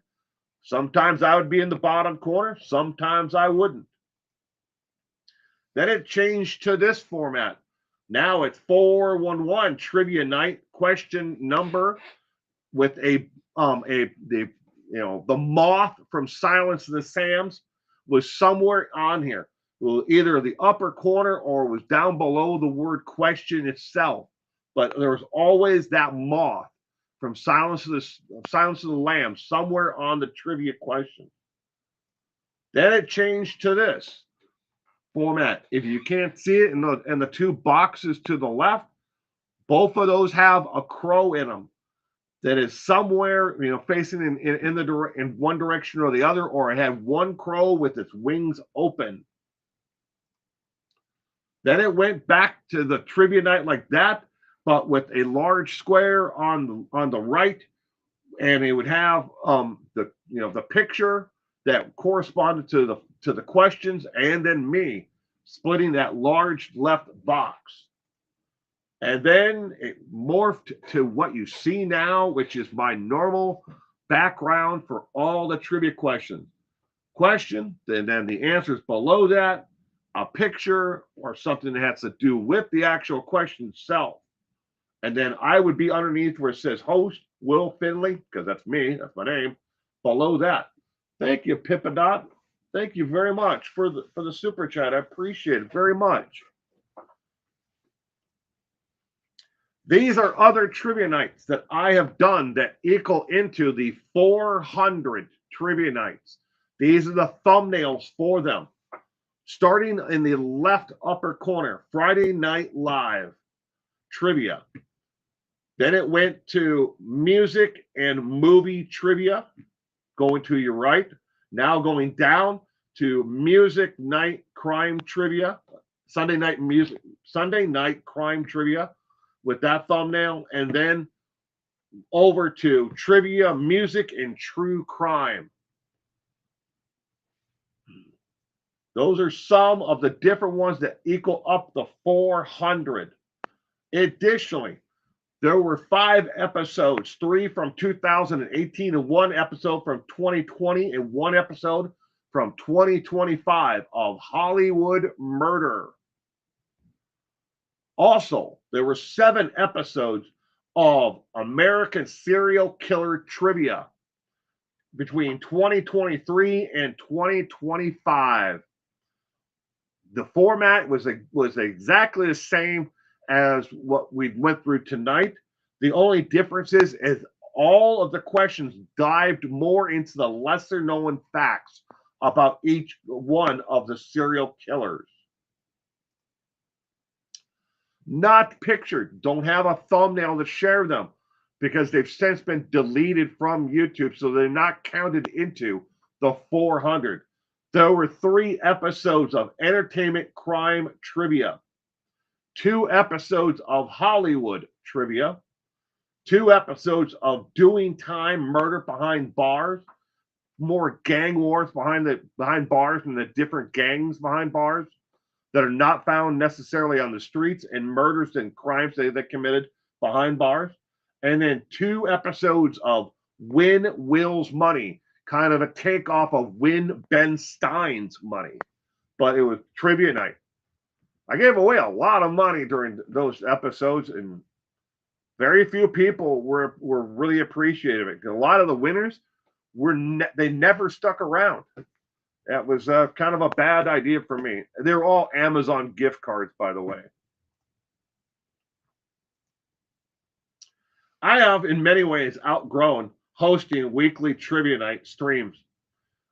sometimes I would be in the bottom corner, sometimes I wouldn't. Then it changed to this format. Now it's 411 Trivia Night question number with the moth from Silence of the Lambs was somewhere on here. Either the upper corner or was down below the word question itself. But there was always that moth from Silence of the Lambs somewhere on the trivia question. Then it changed to this format. If you can't see it in the 2 boxes to the left, both of those have a crow in them that is somewhere, facing in one direction or the other, or it had one crow with its wings open. Then it went back to the trivia night like that, but with a large square on the right, and it would have the picture that corresponded to the questions, and then me splitting that large left box. And then it morphed to what you see now, which is my normal background for all the trivia questions. Question, and then the answers below that, a picture or something that has to do with the actual question itself. And then I would be underneath where it says host Will Finley, because that's me, that's my name, below that. Thank you, Pippadot. Thank you very much for the super chat. I appreciate it very much. These are other trivia nights that I have done that equal into the 400 trivia nights. These are the thumbnails for them. Starting in the left upper corner, Friday Night Live trivia. Then it went to music and movie trivia, going to your right. Now going down to music night crime trivia, Sunday night crime trivia with that thumbnail, and then over to trivia, music, and true crime. Those are some of the different ones that equal up the 400. Additionally, there were 5 episodes, 3 from 2018 and 1 episode from 2020 and 1 episode from 2025 of Hollywood Murder. Also, there were 7 episodes of American Serial Killer Trivia between 2023 and 2025. The format was exactly the same as what we went through tonight. The only difference is all of the questions dived more into the lesser known facts about each one of the serial killers. Not pictured, don't have a thumbnail to share them because they've since been deleted from YouTube, so they're not counted into the 400. There were 3 episodes of entertainment crime trivia. 2 episodes of Hollywood trivia, 2 episodes of Doing Time, Murder Behind Bars, more gang wars behind bars and the different gangs behind bars that are not found necessarily on the streets, and murders and crimes they committed behind bars. And then 2 episodes of Win Will's Money, kind of a takeoff of Win Ben Stein's Money. But it was trivia night. I gave away a lot of money during those episodes, and very few people were really appreciative of it. A lot of the winners they never stuck around. That was kind of a bad idea for me. They're all Amazon gift cards, by the way. I have, in many ways, outgrown hosting weekly trivia night streams.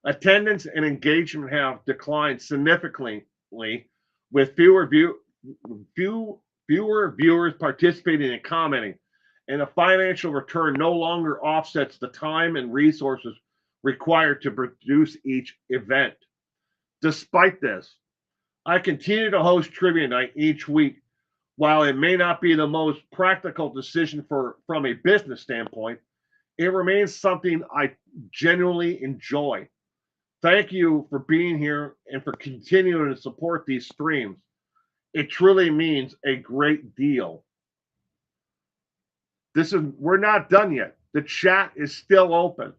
Attendance and engagement have declined significantly, with fewer viewers participating and commenting, and a financial return no longer offsets the time and resources required to produce each event. Despite this, I continue to host trivia night each week. While it may not be the most practical decision from a business standpoint, it remains something I genuinely enjoy. Thank you for being here and for continuing to support these streams. It truly means a great deal. We're not done yet. The chat is still open.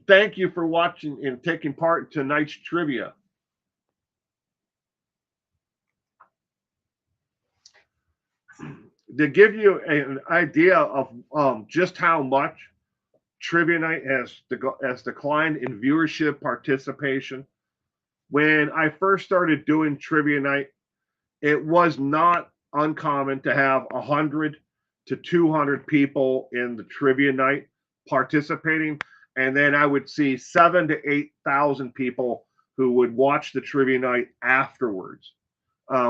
Thank you for watching and taking part in tonight's trivia. To give you an idea of just how much trivia night has declined in viewership participation, when I first started doing trivia night, it was not uncommon to have 100 to 200 people in the trivia night participating, and then I would see 7,000 to 8,000 people who would watch the trivia night afterwards,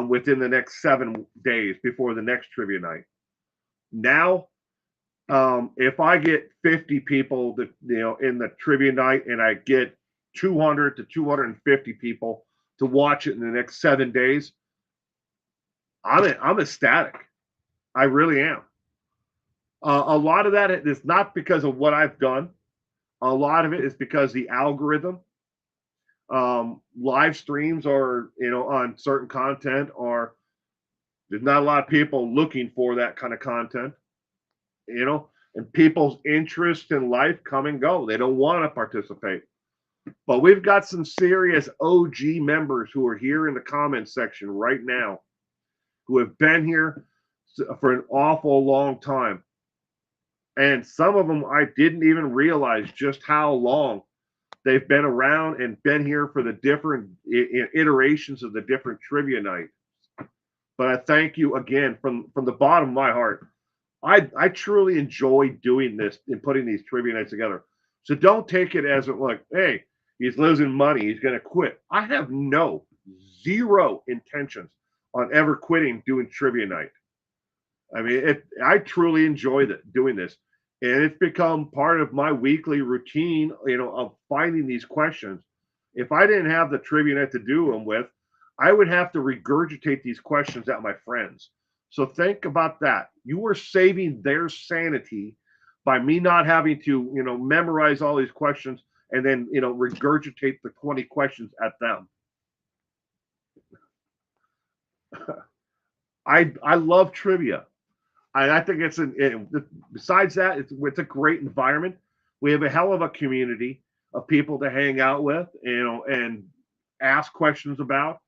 within the next 7 days before the next trivia night. Now, if I get 50 people that in the trivia night, and I get 200 to 250 people to watch it in the next 7 days, I'm ecstatic. I really am. A lot of that is not because of what I've done. A lot of it is because the algorithm. Live streams are, on certain content, or there's not a lot of people looking for that kind of content, and people's interest in life come and go. They don't want to participate. But we've got some serious OG members who are here in the comments section right now, who have been here for an awful long time. And some of them I didn't even realize just how long they've been around and been here for the different iterations of the different trivia nights. But I thank you again from the bottom of my heart. I truly enjoy doing this and putting these trivia nights together. So don't take it as like, hey, he's losing money, he's going to quit. I have zero intentions on ever quitting doing trivia night. I mean, I truly enjoy doing this. And it's become part of my weekly routine, of finding these questions. If I didn't have the trivia night to do them with, I would have to regurgitate these questions at my friends. So think about that. You are saving their sanity by me not having to, memorize all these questions and then, regurgitate the 20 questions at them. I love trivia. I think besides that, it's a great environment. We have a hell of a community of people to hang out with, and ask questions about.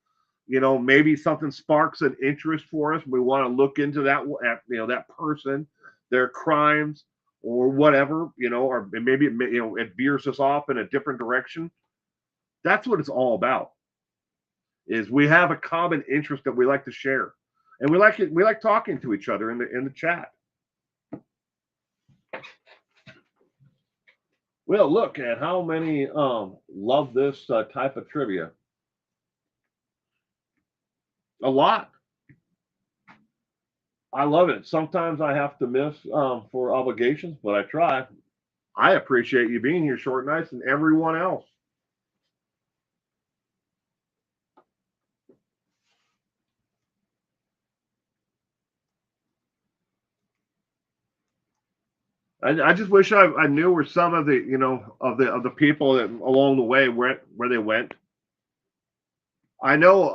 Maybe something sparks an interest for us. We want to look into that, that person, their crimes, or whatever, or maybe it veers us off in a different direction. That's what it's all about. Is we have a common interest that we like to share. And we like talking to each other in the chat. Well, look at how many love this type of trivia. A lot. I love it. Sometimes I have to miss for obligations, but I try. I appreciate you being here, Short Nights, and everyone else. I just wish I knew where some of the of the people that along the way where they went. I know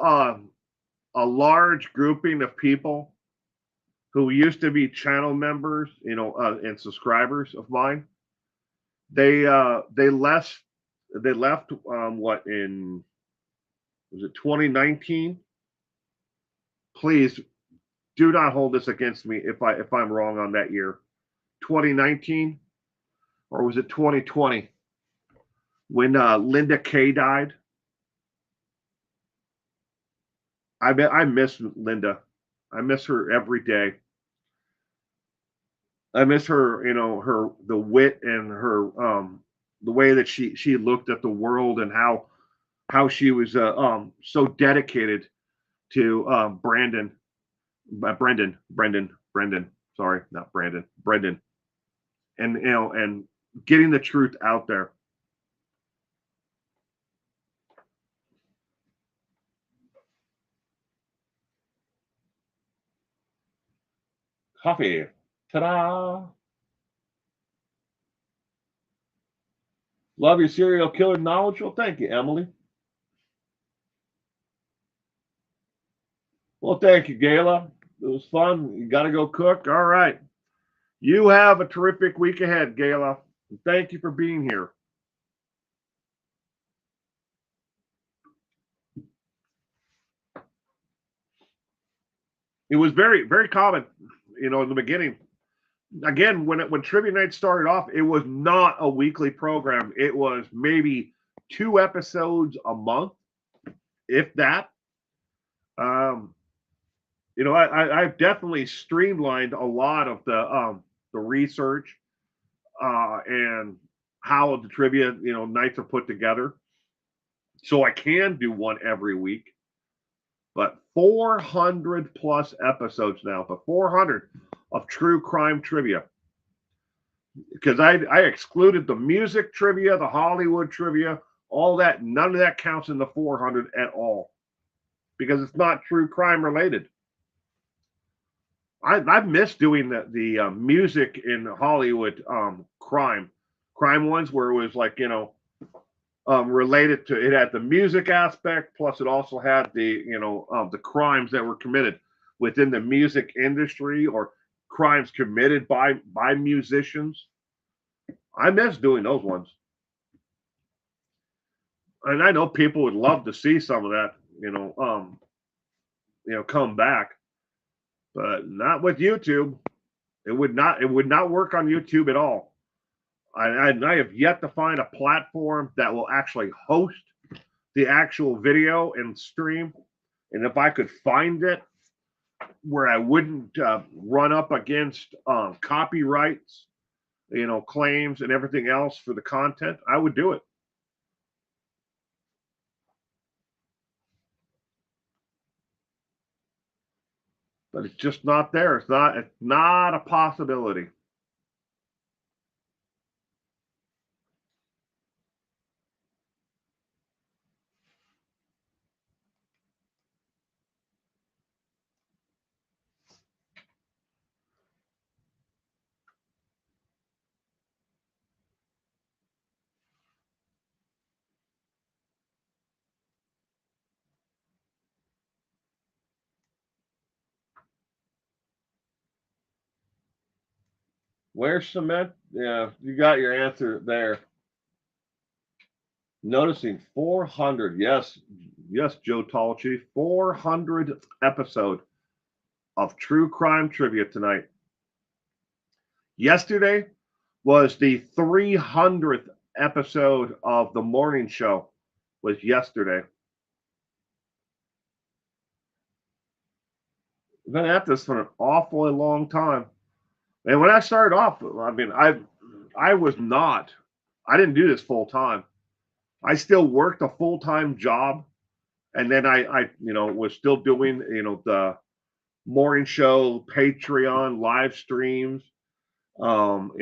a large grouping of people who used to be channel members, and subscribers of mine. They left what in was it 2019? Please do not hold this against me if I'm wrong on that year. 2019 or was it 2020 when Linda Kay died? I miss Linda. I miss her every day. I miss her, her the wit and her the way that she looked at the world and how she was so dedicated to Brendan. Sorry, not Brandon, Brendan, and and getting the truth out there. Coffee, ta-da! Love your serial killer knowledge. Well, thank you, Emily. Well, thank you, Gayla. It was fun. You got to go cook. All right. You have a terrific week ahead, Gayla. Thank you for being here. It was very, very common, in the beginning. Again, when Trivia Night started off, it was not a weekly program. It was maybe 2 episodes a month, if that. Um, I've definitely streamlined a lot of the research and how the trivia nights are put together, so I can do one every week. But 400 plus episodes now, but 400 of true crime trivia. Because I excluded the music trivia, the Hollywood trivia, all that. None of that counts in the 400 at all because it's not true crime related. I've missed doing the music in Hollywood crime ones where it was like related to it had the music aspect plus it also had the crimes that were committed within the music industry or crimes committed by musicians. I miss doing those ones, and I know people would love to see some of that come back, but not with YouTube. It would not work on YouTube at all. I have yet to find a platform that will actually host the actual video and stream. And if I could find it where I wouldn't run up against copyrights, claims and everything else for the content, I would do it. But it's just not there. It's not a possibility. Where's cement? Yeah, you got your answer there. Noticing 400. Yes, yes, Joe Talchi. 400th episode of True Crime Trivia tonight. Yesterday was the 300th episode of the morning show. Was yesterday. I've been at this for an awfully long time. And when I started off, I mean, I was not. I didn't do this full time. I still worked a full time job, and then I was still doing the morning show, Patreon live streams, and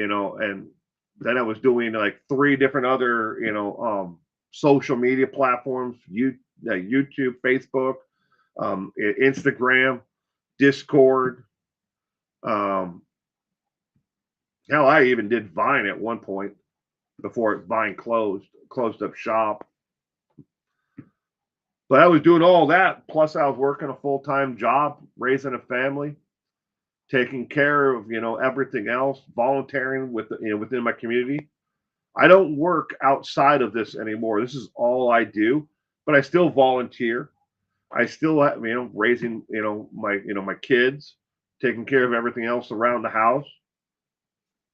then I was doing like 3 different other social media platforms: YouTube, Facebook, Instagram, Discord, um, Hell, I even did Vine at one point before Vine closed up shop. But I was doing all that. Plus, I was working a full-time job, raising a family, taking care of everything else, volunteering within my community. I don't work outside of this anymore. This is all I do, but I still volunteer. I still raising my kids, taking care of everything else around the house.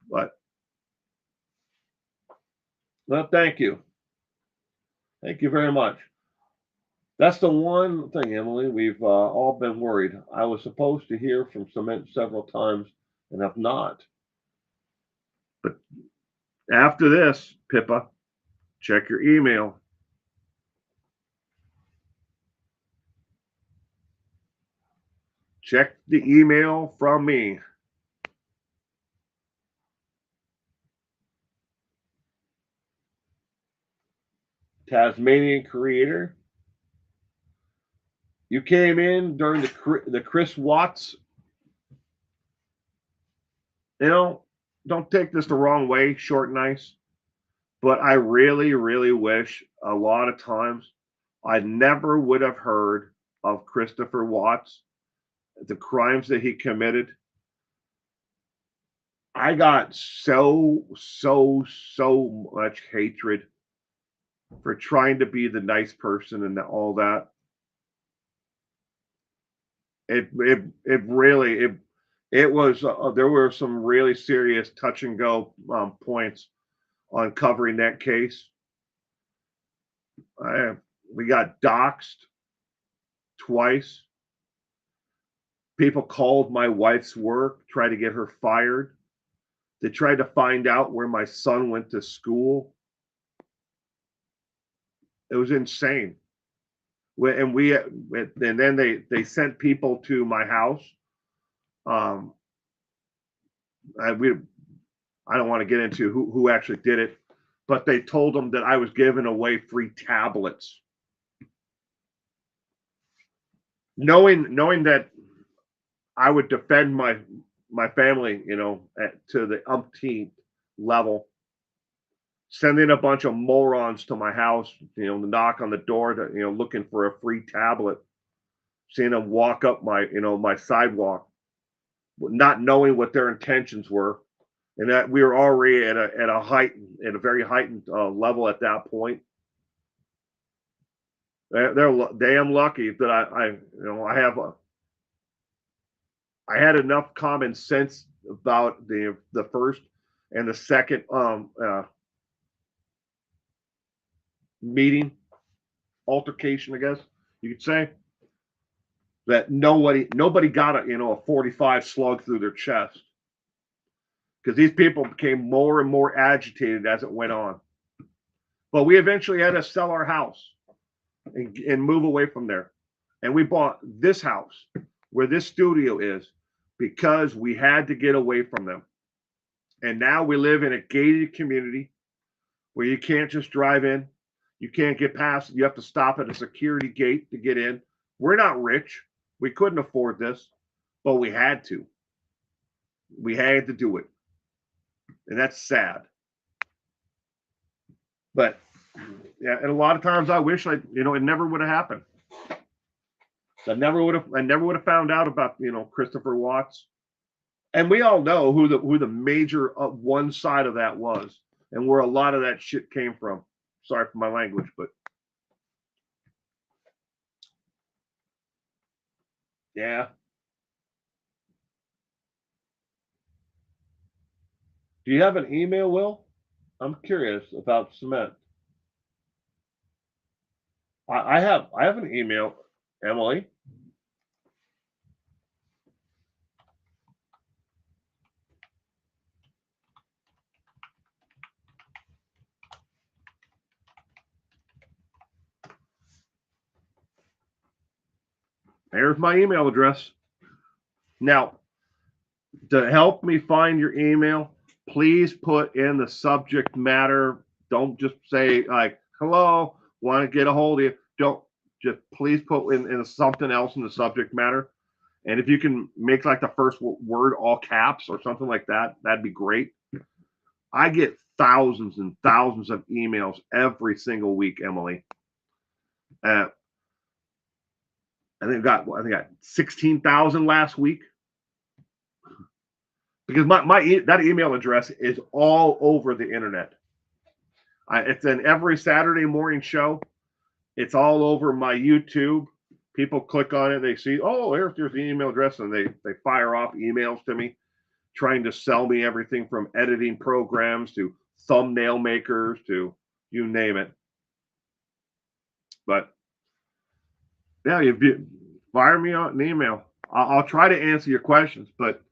But well, thank you very much. That's the one thing, Emily. We've all been worried. I was supposed to hear from Cement several times and have not. But after this, Pippa, check your email. Check the email from me. Tasmanian Creator. You came in during the Chris Watts. Don't take this the wrong way, short and nice. But I really, really wish a lot of times I never would have heard of Christopher Watts, the crimes that he committed. I got so much hatred for trying to be the nice person and all that. It really it was there were some really serious touch and go points on covering that case. We got doxxed twice. People called my wife's work, tried to get her fired. They tried to find out where my son went to school. It was insane. And then they sent people to my house. I don't want to get into who actually did it, but they told them that I was giving away free tablets, knowing that I would defend my family, to the umpteenth level. Sending a bunch of morons to my house, to knock on the door to, looking for a free tablet. Seeing them walk up my sidewalk, not knowing what their intentions were, and that we were already at a very heightened level at that point. They're damn lucky that I had enough common sense about the first and the second meeting altercation, I guess you could say, that nobody got a 45 slug through their chest, because these people became more and more agitated as it went on. But we eventually had to sell our house and move away from there, and we bought this house where this studio is because we had to get away from them. And now we live in a gated community where you can't just drive in. You can't get past. You have to stop at a security gate to get in. We're not rich. We couldn't afford this, but we had to. We had to do it. And that's sad. But yeah, and a lot of times I wish it never would have happened. I never would have found out about Christopher Watts. And we all know who the major one side of that was, and where a lot of that shit came from. Sorry for my language, but yeah. Do you have an email, Will? I'm curious about cement. I have an email, Emily. There's my email address. Now, to help me find your email, please put in the subject matter. Don't just say like, hello, want to get a hold of you. Don't, just please put in something else in the subject matter. And if you can make like the first word all caps or something like that, that'd be great. I get thousands and thousands of emails every single week, Emily. I think I got 16,000 last week because that email address is all over the internet. It's in every Saturday morning show. It's all over my YouTube. People click on it, they see, oh, there's the email address, and they fire off emails to me, trying to sell me everything from editing programs to thumbnail makers to you name it. But yeah, you fire me on an email. I'll try to answer your questions, but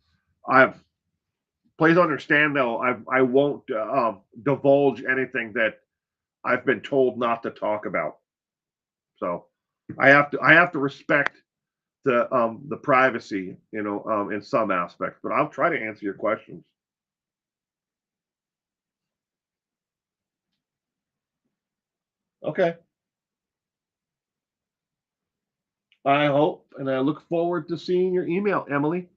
please understand though, I won't divulge anything that I've been told not to talk about. So I have to respect the privacy, in some aspects. But I'll try to answer your questions. Okay. I hope, and I look forward to seeing your email, Emily.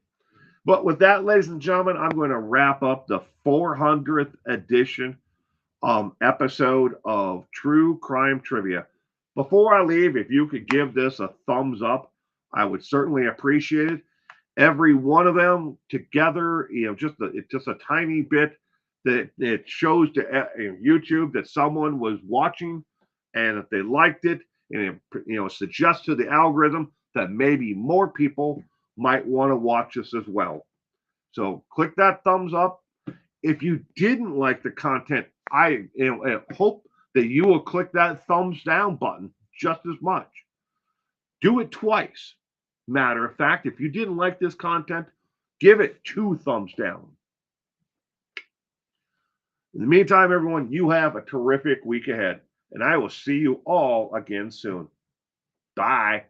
But with that, ladies and gentlemen, I'm going to wrap up the 400th edition episode of True Crime Trivia. Before I leave, if you could give this a thumbs up, I would certainly appreciate it. Every one of them together, it's just a tiny bit that it shows to YouTube that someone was watching, and if they liked it, and it suggests to the algorithm that maybe more people might want to watch this as well. So click that thumbs up. If you didn't like the content, I hope that you will click that thumbs down button just as much. Do it twice. Matter of fact, if you didn't like this content, give it 2 thumbs down. In the meantime, everyone, you have a terrific week ahead, and I will see you all again soon. Bye.